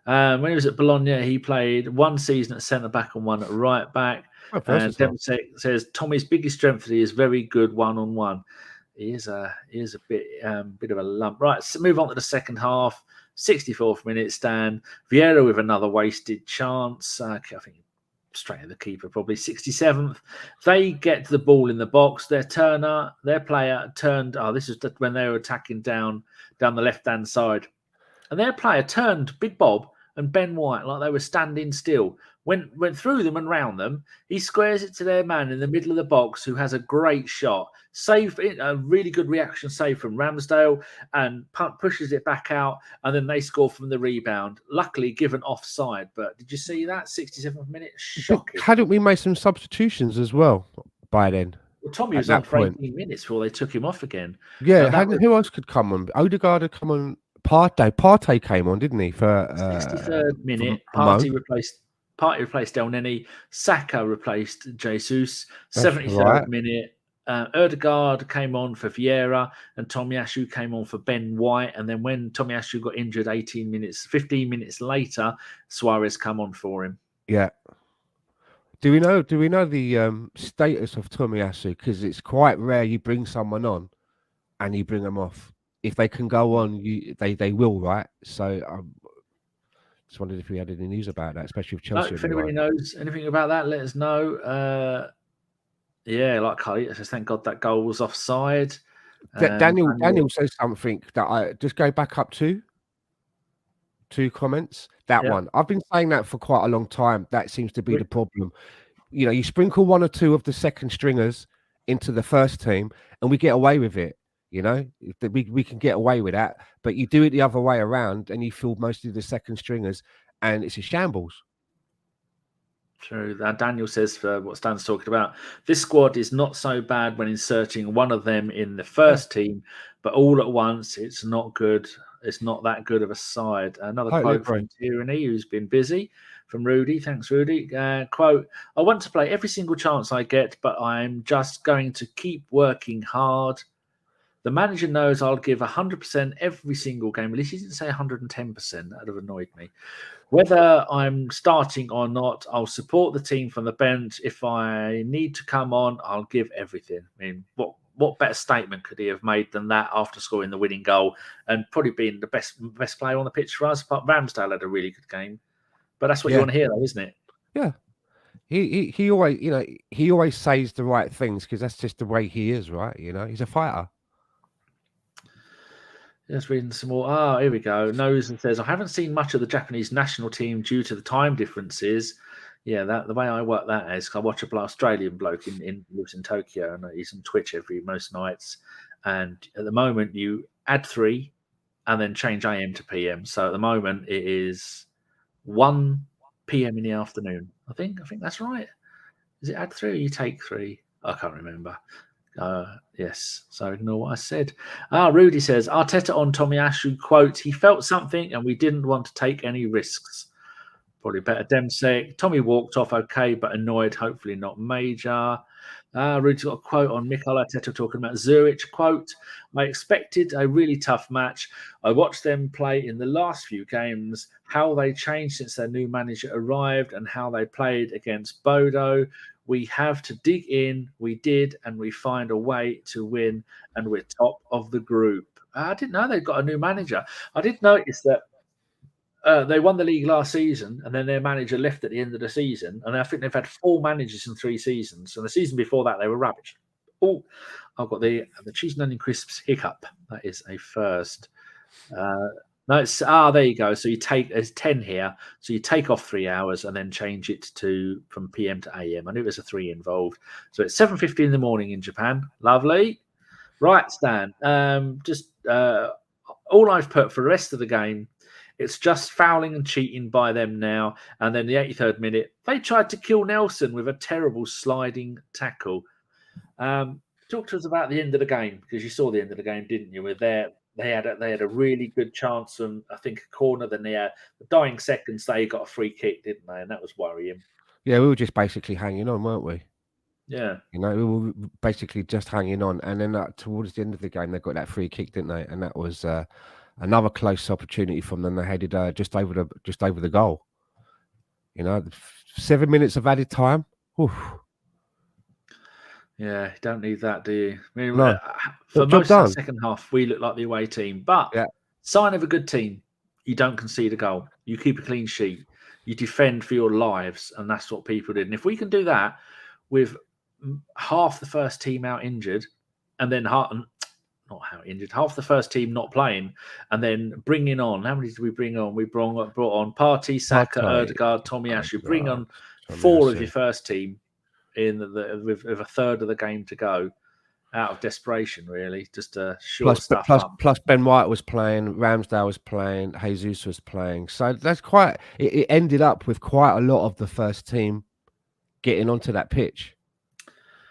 When he was at Bologna, he played 1 season at centre-back and 1 at right-back. And Demsek says Tommy's biggest strength is very good one-on-one. He is a bit of a lump. Right, so move on to the second half. 64th minute, Stan. Vieira with another wasted chance. I think straight at the keeper, probably 67th. They get the ball in the box. Their player turned. Oh, this is when they were attacking down the left-hand side. And their player turned Big Bob and Ben White like they were standing still. Went through them and round them. He squares it to their man in the middle of the box, who has a great shot. Save, a really good reaction save from Ramsdale, and pushes it back out, and then they score from the rebound. Luckily given offside, but did you see that? 67th minute? Shocking. Hadn't we made some substitutions as well by then? Well, Tommy was on for 18 minutes before they took him off again. Yeah, who else could come on? Odegaard had come on. Partey came on, didn't he? For 63rd minute, Partey replaced Elneny. Saka replaced Jesus. 73rd minute, Odegaard came on for Vieira, and Tomiyasu came on for Ben White. And then when Tomiyasu got injured 15 minutes later, Suarez come on for him. Yeah. Do we know the status of Tomiyasu? Because it's quite rare you bring someone on and you bring them off. If they can go on, they will, right? So just wondered if we had any news about that, especially with Chelsea. If anybody knows anything about that, let us know. Yeah, like Karl, just thank God that goal was offside. Daniel says something that I just go back up to 2 comments. That one, I've been saying that for quite a long time. That seems to be the problem. You know, you sprinkle 1 or 2 of the second stringers into the first team, and we get away with it. You know, we can get away with that, but you do it the other way around, and you fill most of the second stringers, and it's a shambles. True. Daniel says, for what Stan's talking about, this squad is not so bad when inserting one of them in the first team, but all at once, it's not good. It's not that good of a side. Another quote from Tierney, who's been busy, from Rudy. Thanks, Rudy. Quote, I want to play every single chance I get, but I'm just going to keep working hard. The manager knows I'll give 100% every single game. At least he didn't say 110%. That would have annoyed me. Whether I'm starting or not, I'll support the team from the bench. If I need to come on, I'll give everything. I mean, what better statement could he have made than that after scoring the winning goal and probably being the best player on the pitch for us? But Ramsdale had a really good game. But that's what you want to hear, though, isn't it? Yeah. He always, he always says the right things because that's just the way he is, right? He's a fighter. Just reading some more. Here we go. Nose and says, I haven't seen much of the Japanese national team due to the time differences. Yeah, the way I work that is I watch a Australian bloke lives in Tokyo, and he's on Twitch most nights. And at the moment, you add 3 and then change AM to PM. So at the moment, it is 1 PM in the afternoon. I think that's right. Is it add 3 or you take 3? I can't remember. Yes, so ignore what I said. Rudy says, Arteta on Tomiyasu, quote, he felt something and we didn't want to take any risks. Probably better Dempsey. Tommy walked off okay, but annoyed, hopefully not major. Rudy's got a quote on Mikel Arteta talking about Zurich, quote, I expected a really tough match. I watched them play in the last few games, how they changed since their new manager arrived and how they played against Bodo. We have to dig in. We did, and we find a way to win, and we're top of the group. I didn't know they'd got a new manager. I did notice that they won the league last season, and then their manager left at the end of the season. And I think they've had 4 managers in 3 seasons. And the season before that, they were rubbish. Oh, I've got the cheese and onion crisps hiccup. That is a first. No, it's there you go. So there's 10 here. So you take off 3 hours and then change it from PM to AM. I knew there's a 3 involved. So it's 7:50 in the morning in Japan. Lovely. Right, Stan. All I've put for the rest of the game, it's just fouling and cheating by them now. And then the 83rd minute, they tried to kill Nelson with a terrible sliding tackle. Talk to us about the end of the game, because you saw the end of the game, didn't you? They had a really good chance on, I think, a corner. Then the dying seconds, they got a free kick, didn't they? And that was worrying. Yeah, we were just basically hanging on, weren't we? Yeah. We were basically just hanging on. And then towards the end of the game, they got that free kick, didn't they? And that was another close opportunity from them. They headed just over the goal. 7 minutes of added time. Oof. Yeah, you don't need that, do you? I mean, no. For most of the second half, we look like the away team. But sign of a good team, you don't concede a goal. You keep a clean sheet. You defend for your lives, and that's what people did. And if we can do that with half the first team out injured, and then half the first team not playing, and then bringing on, how many did we bring on? We brought on Partey, Saka, Odegaard, Tomiyasu. Bring on 4 of your first team with a third of the game to go, out of desperation, really, just to short stuff up. Plus Ben White was playing, Ramsdale was playing, Jesus was playing. So that's it ended up with quite a lot of the first team getting onto that pitch.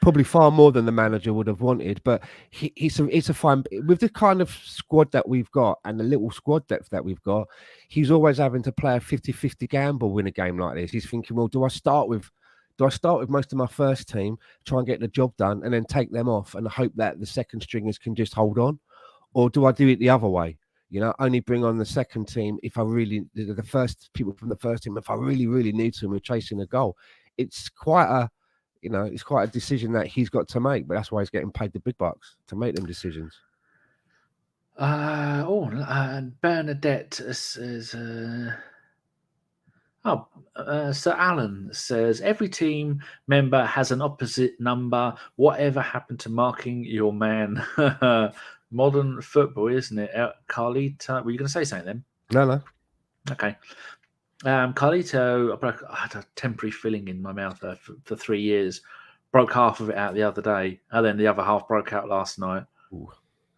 Probably far more than the manager would have wanted, but it's a fine with the kind of squad that we've got and the little squad depth that we've got. He's always having to play a 50-50 gamble in a game like this. He's thinking, well, do I start with most of my first team, try and get the job done, and then take them off and hope that the second stringers can just hold on, or do I do it the other way? Only bring on the second team if I really the first people from the first team if I really need to and we're chasing a goal. It's quite a it's quite a decision that he's got to make, but that's why he's getting paid the big bucks to make them decisions. Bernadette says, Sir Alan says, every team member has an opposite number. Whatever happened to marking your man? Modern football, isn't it? Carlito, were you going to say something then? No. Okay. Carlito, I had a temporary filling in my mouth for 3 years. Broke half of it out the other day, and then the other half broke out last night. Ooh.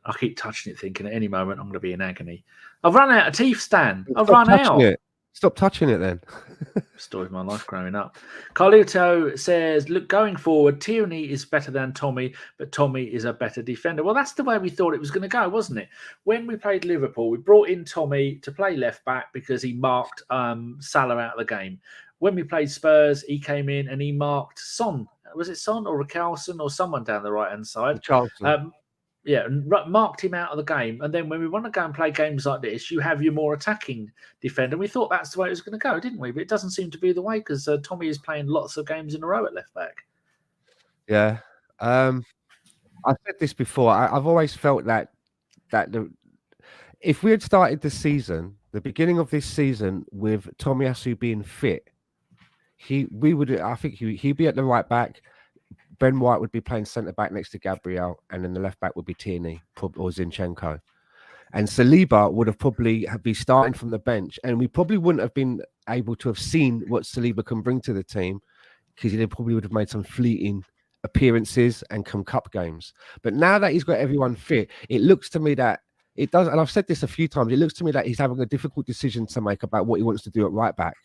I keep touching it, thinking at any moment I'm going to be in agony. I've run out of teeth, Stan. I've run out. Stop touching it then. Story of my life growing up. Carlito says, look, going forward, Tierney is better than Tommy, but Tommy is a better defender. Well, that's the way we thought it was going to go, wasn't it? When we played Liverpool, we brought in Tommy to play left back because he marked Salah out of the game. When we played Spurs, he came in and he marked Son. Was it Son or Richarlison or someone down the right-hand side? Richarlison. Marked him out of the game. And then when we want to go and play games like this, you have your more attacking defender. We thought that's the way it was going to go, didn't we? But it doesn't seem to be the way because Tommy is playing lots of games in a row at left back. Yeah. I said this before. I've always felt that if we had started the beginning of this season with Tomiyasu being fit, he'd be at the right back. Ben White would be playing centre-back next to Gabriel, and then the left-back would be Tierney or Zinchenko. And Saliba would have probably be starting from the bench, and we probably wouldn't have been able to have seen what Saliba can bring to the team because he probably would have made some fleeting appearances and come cup games. But now that he's got everyone fit, it looks to me that it does, and I've said this a few times, it looks to me that he's having a difficult decision to make about what he wants to do at right-back.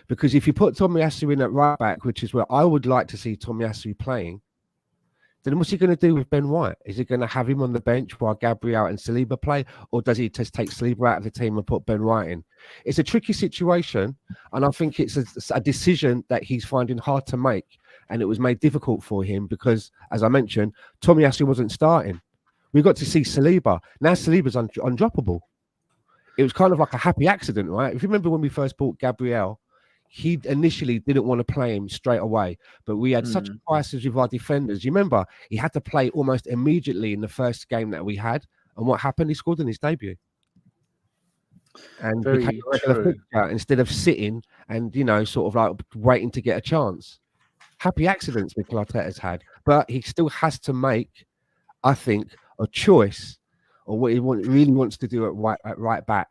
Because if you put Tomiyasu in at right back, which is where I would like to see Tomiyasu playing, then what's he going to do with Ben White? Is he going to have him on the bench while Gabriel and Saliba play? Or does he just take Saliba out of the team and put Ben White in? It's a tricky situation. And I think it's a decision that he's finding hard to make. And it was made difficult for him because, as I mentioned, Tomiyasu wasn't starting. We got to see Saliba. Now Saliba's undroppable. It was kind of like a happy accident, right? If you remember when we first bought Gabriel, he initially didn't want to play him straight away, but we had such a crisis with our defenders. You remember, he had to play almost immediately in the first game that we had. And what happened? He scored in his debut. And became a regular fixture instead of sitting and, sort of like waiting to get a chance. Happy accidents Mikel Arteta's had. But he still has to make, I think, a choice or what he really wants to do at right back.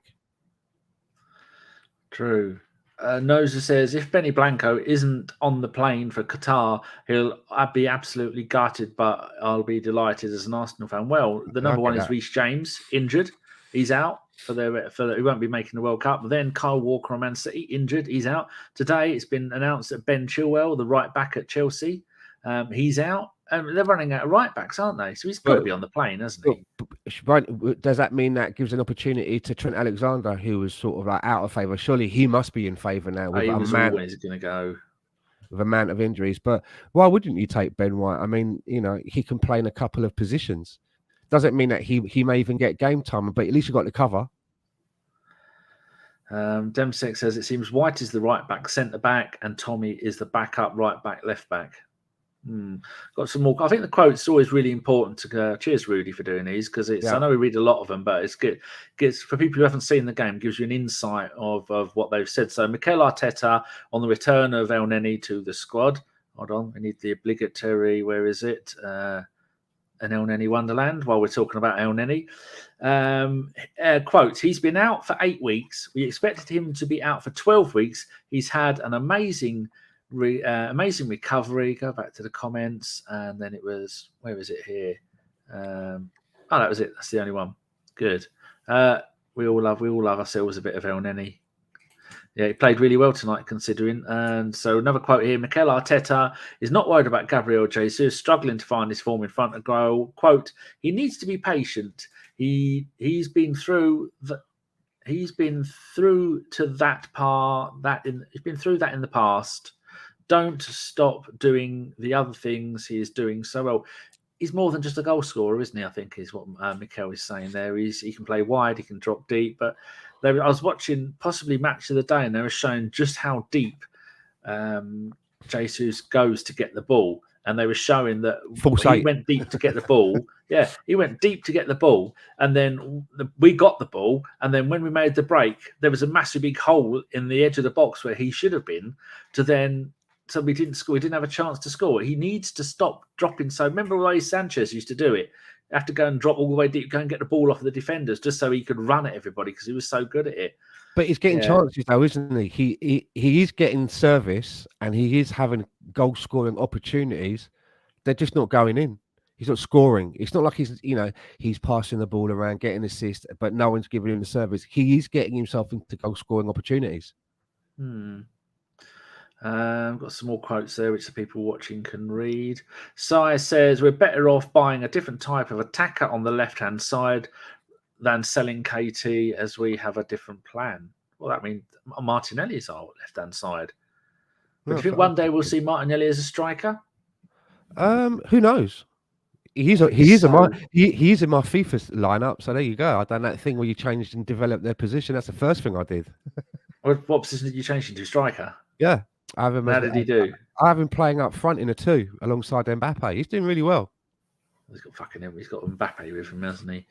True. Noza says, if Benny Blanco isn't on the plane for Qatar, I'd be absolutely gutted, but I'll be delighted as an Arsenal fan. Well, the number one is Reiss James, injured. He's out he won't be making the World Cup. Then Kyle Walker on Man City, injured. He's out. Today, it's been announced that Ben Chilwell, the right back at Chelsea, he's out. They're running out of right backs, aren't they? So he's got to be on the plane, hasn't he? Does that mean that gives an opportunity to Trent Alexander, who was sort of like out of favour? Surely he must be in favour now. He was always going to go with a amount of injuries. But why wouldn't you take Ben White? I mean, he can play in a couple of positions. Doesn't mean that he may even get game time, but at least you got the cover. Demsek says it seems White is the right back, centre back, and Tommy is the backup right back, left back. Got some more. I think the quote's always really important to cheers, Rudy, for doing these, because I know we read a lot of them, but it's good. Gets for people who haven't seen the game, gives you an insight of what they've said. So Mikel Arteta on the return of Elneny to the squad. Hold on, we need the obligatory. Where is it? An Elneny Wonderland. While we're talking about Elneny, quote: he's been out for 8 weeks. We expected him to be out for 12 weeks. He's had an amazing recovery. Go back to the comments, and then it was, where is it here? That was it. That's the only one. Good. We all love ourselves a bit of Elneny. Yeah, he played really well tonight, considering. And so another quote here: Mikel Arteta is not worried about Gabriel Jesus struggling to find his form in front of goal. Quote: he needs to be patient. He's been through that in the past. Don't stop doing the other things he is doing so well. He's more than just a goal scorer, isn't he? I think is what Mikel is saying there. He can play wide, he can drop deep. But I was watching possibly Match of the Day, and they were showing just how deep Jesus goes to get the ball. And they were showing that he went deep to get the ball. Yeah, he went deep to get the ball. And then we got the ball. And then when we made the break, there was a massive big hole in the edge of the box where he should have been. So we didn't score. We didn't have a chance to score. He needs to stop dropping. So remember the way Sanchez used to do it? Have to go and drop all the way deep, go and get the ball off of the defenders just so he could run at everybody because he was so good at it. But he's getting chances though, isn't he? He is getting service and he is having goal scoring opportunities. They're just not going in. He's not scoring. It's not like he's passing the ball around, getting assists, but no one's giving him the service. He is getting himself into goal scoring opportunities. Got some more quotes there, which the people watching can read. Sai says, we're better off buying a different type of attacker on the left-hand side than selling KT as we have a different plan. Well, that means Martinelli is our left-hand side. But do you think one day we'll see Martinelli as a striker? Who knows? He is in my FIFA lineup. So there you go. I done that thing where you changed and developed their position. That's the first thing I did. What position did you change into? Striker? Yeah. How did he do? I have him playing up front in a 2 alongside Mbappe. He's doing really well. He's got Mbappe with him, hasn't he?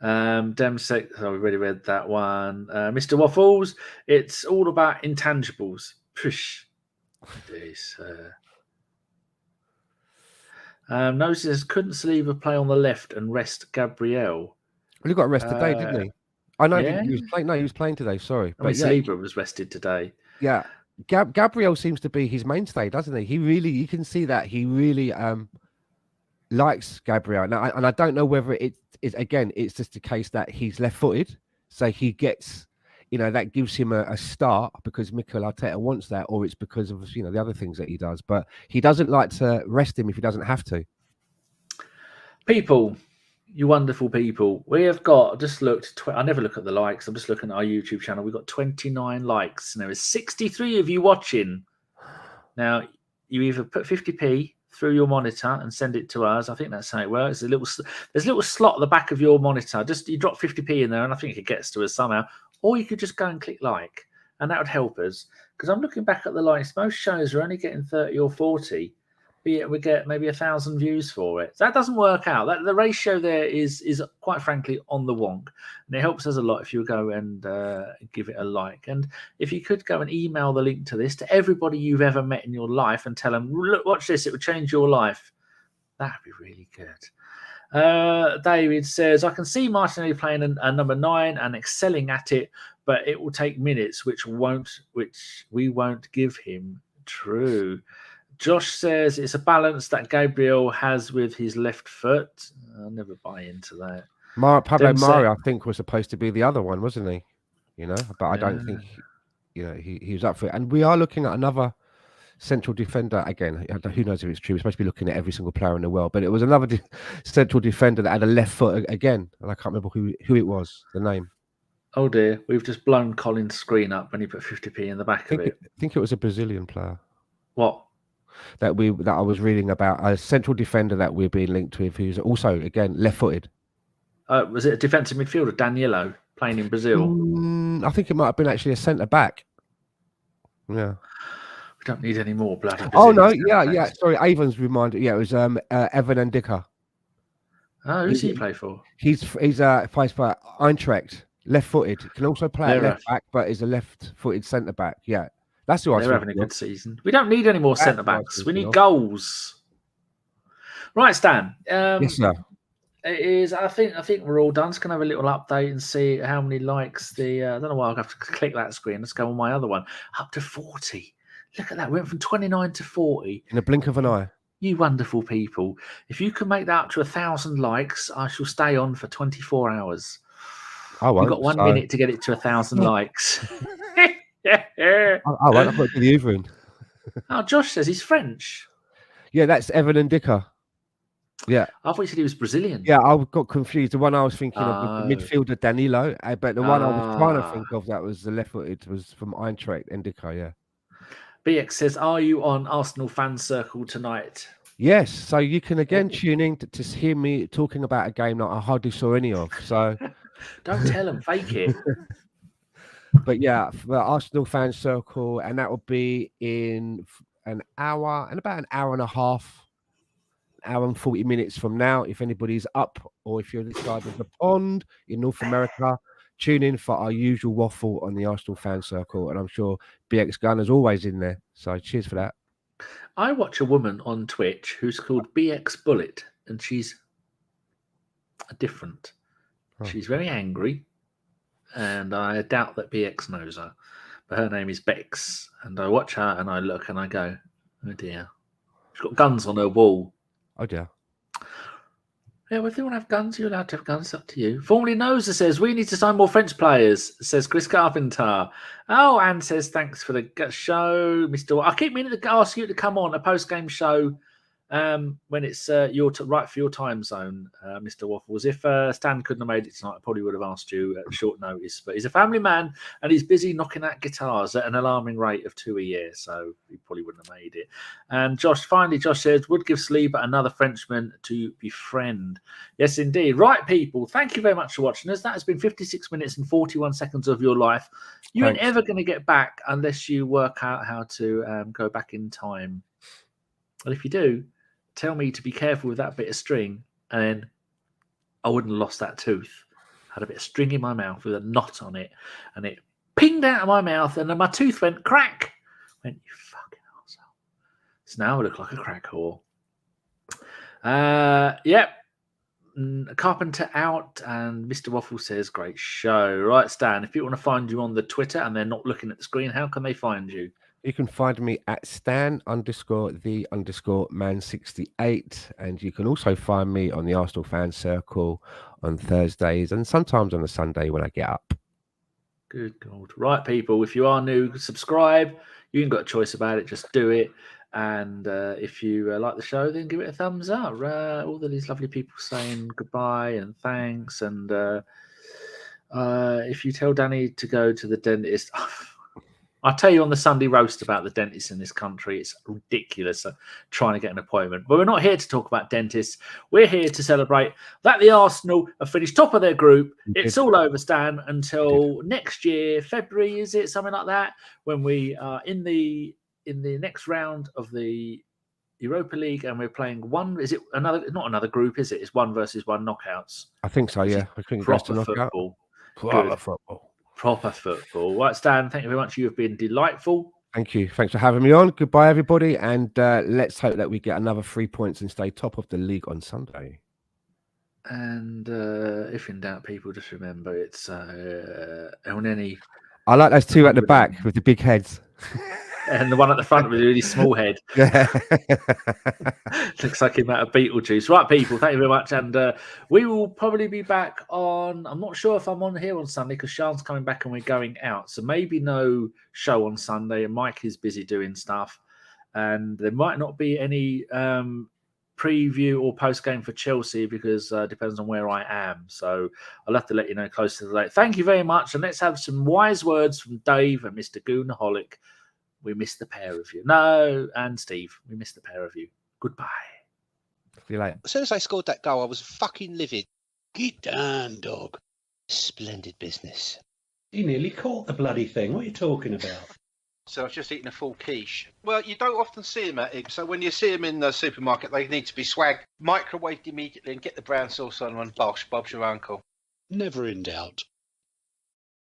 Demsek, we already read that one. Mr. Waffles, it's all about intangibles. Push. Notices couldn't Saliba play on the left and rest Gabriel. Well, he got rested today, didn't he? I know he was playing. No, he was playing today. Sorry, but Saliba was rested today. Yeah, Gabriel seems to be his mainstay, doesn't he? You can see that he really likes Gabriel. Now, and I don't know whether it's just the case that he's left-footed, so he gets, that gives him a start because Mikel Arteta wants that, or it's because of the other things that he does. But he doesn't like to rest him if he doesn't have to. People, you wonderful people, we have got, just looked, I never look at the likes, I'm just looking at our YouTube channel. We've got 29 likes and there is 63 of you watching. Now, you either put 50p through your monitor and send it to us. I think that's how it works. There's a little slot at the back of your monitor. Just you drop 50p in there and I think it gets to us somehow. Or you could just go and click like, and that would help us. Because I'm looking back at the likes. Most shows are only getting 30 or 40. But yet we get maybe 1,000 views for it. So that doesn't work out. The ratio there is quite frankly on the wonk. And it helps us a lot if you go and give it a like. And if you could go and email the link to this to everybody you've ever met in your life and tell them, look, watch this, it would change your life. That'd be really good. David says, I can see Martinelli playing a number 9 and excelling at it, but it will take minutes, which we won't give him. True. Josh says it's a balance that Gabriel has with his left foot. I'll never buy into that. Pablo Mari, I think, was supposed to be the other one, wasn't he? But I don't think, he was up for it. And we are looking at another central defender again. Who knows if it's true? We're supposed to be looking at every single player in the world, but it was another central defender that had a left foot again, and I can't remember who it was. The name. Oh dear, we've just blown Colin's screen up when he put 50p in the back of it. I think it was a Brazilian player. What? That I was reading about, a central defender that we're being linked with, who's also again left-footed. Was it a defensive midfielder, Danilo, playing in Brazil? I think it might have been actually a centre back. Yeah. We Don't need any more bloody. Oh no, Brazilian yeah. Sorry, Avon's reminded. Yeah, it was Evan and Dicker. Oh, who's he play for? He's plays for Eintracht, left-footed. He can also play at left back, but is a left-footed centre back. Yeah, that's who I. They're having a good season. We don't need any more centre backs. We need goals. Right, Stan. Yes, sir. It is. I think we're all done. Just gonna have a little update and see how many likes the. I don't know why I have to click that screen. Let's go on my other one. Up to 40. Look at that. We went from 29 to 40 in a blink of an eye. You wonderful people. If you can make that up to 1,000 likes, I shall stay on for 24 hours. I won't. You've got 1 minute to get it to 1,000 likes. I won't. I'll put the other in. Oh, Josh says he's French. Yeah, that's Evan and Dicker. Yeah. I thought you said he was Brazilian. Yeah, I got confused. The one I was thinking of was the midfielder Danilo, but the one I was trying to think of that was the left-footed was from Eintracht and Dicker, yeah. BX says, are you on Arsenal Fan Circle tonight? Yes, so you can again tune in to hear me talking about a game that I hardly saw any of. So don't tell them, fake it. But yeah, for Arsenal Fan Circle, and that will be in an hour and about an hour and a half, hour and 40 minutes from now. If anybody's up or if you're this side of the pond in North America, tune in for our usual waffle on the Arsenal Fan Circle, and I'm sure BX Gunner's always in there. So cheers for that. I watch a woman on Twitch who's called BX Bullet, and she's different. Oh. She's very angry, and I doubt that BX knows her, but her name is Bex, and I watch her and I look and I go, oh dear. She's got guns on her wall. Oh dear. Yeah, well, if you want to have guns, you're allowed to have guns. It's up to you. Formerly Noser says, we need to sign more French players, says Chris Carpenter. Oh, Anne says, thanks for the show, Mr. I keep meaning to ask you to come on a post-game show when it's right for your time zone, Mr. Waffles. If Stan couldn't have made it tonight, I probably would have asked you at short notice. But he's a family man, and he's busy knocking out guitars at an alarming rate of 2 a year, so he probably wouldn't have made it. And Josh says, would give Saliba another Frenchman to befriend. Yes, indeed. Right, people, thank you very much for watching us. That has been 56 minutes and 41 seconds of your life. You ain't ever going to get back unless you work out how to go back in time. Well, if you do, tell me to be careful with that bit of string, and then I wouldn't have lost that tooth. I had a bit of string in my mouth with a knot on it, and it pinged out of my mouth, and then my tooth went crack. I went, you fucking arsehole. So now I look like a crack whore. Yep. Carpenter out, and Mr. Waffle says, great show. Right, Stan, if people want to find you on the Twitter and they're not looking at the screen, how can they find you? You can find me at Stan_the_man68, and you can also find me on the Arsenal Fan Circle on Thursdays and sometimes on a Sunday when I get up. Good God. Right, people, if you are new, subscribe. You ain't got a choice about it. Just do it. And if you like the show, then give it a thumbs up. All of these lovely people saying goodbye and thanks. And if you tell Danny to go to the dentist... I'll tell you on the Sunday roast about the dentists in this country. It's ridiculous trying to get an appointment. But we're not here to talk about dentists. We're here to celebrate that the Arsenal have finished top of their group. It's all over, Stan, until next year, February, is it? Something like that, when we are in the next round of the Europa League, and we're playing one. Is it another? Not another group, is it? It's 1 versus 1 knockouts. I think so. Yeah, I think proper football. Proper football. Proper football. Right, Stan, thank you very much. You have been delightful. Thank you. Thanks for having me on. Goodbye, everybody. And let's hope that we get another 3 points and stay top of the league on Sunday. And if in doubt, people, just remember it's Elneny. I like those two at the back with the big heads. And the one at the front with a really small head. Yeah. Looks like him out of Beetlejuice. Right, people, thank you very much. And we will probably be back on... I'm not sure if I'm on here on Sunday because Sean's coming back and we're going out. So maybe no show on Sunday. And Mike is busy doing stuff. And there might not be any preview or post-game for Chelsea because it depends on where I am. So I'll have to let you know close to the date. Thank you very much. And let's have some wise words from Dave and Mr. Goonaholic. We miss the pair of you. No, and Steve, we miss the pair of you. Goodbye. See you later. As soon as I scored that goal, I was fucking livid. Get down, dog. Splendid business. He nearly caught the bloody thing. What are you talking about? So I've just eaten a full quiche. Well, you don't often see them at it. So when you see them in the supermarket, they need to be swagged, microwaved immediately, and get the brown sauce on and bosh, Bob's your uncle. Never in doubt.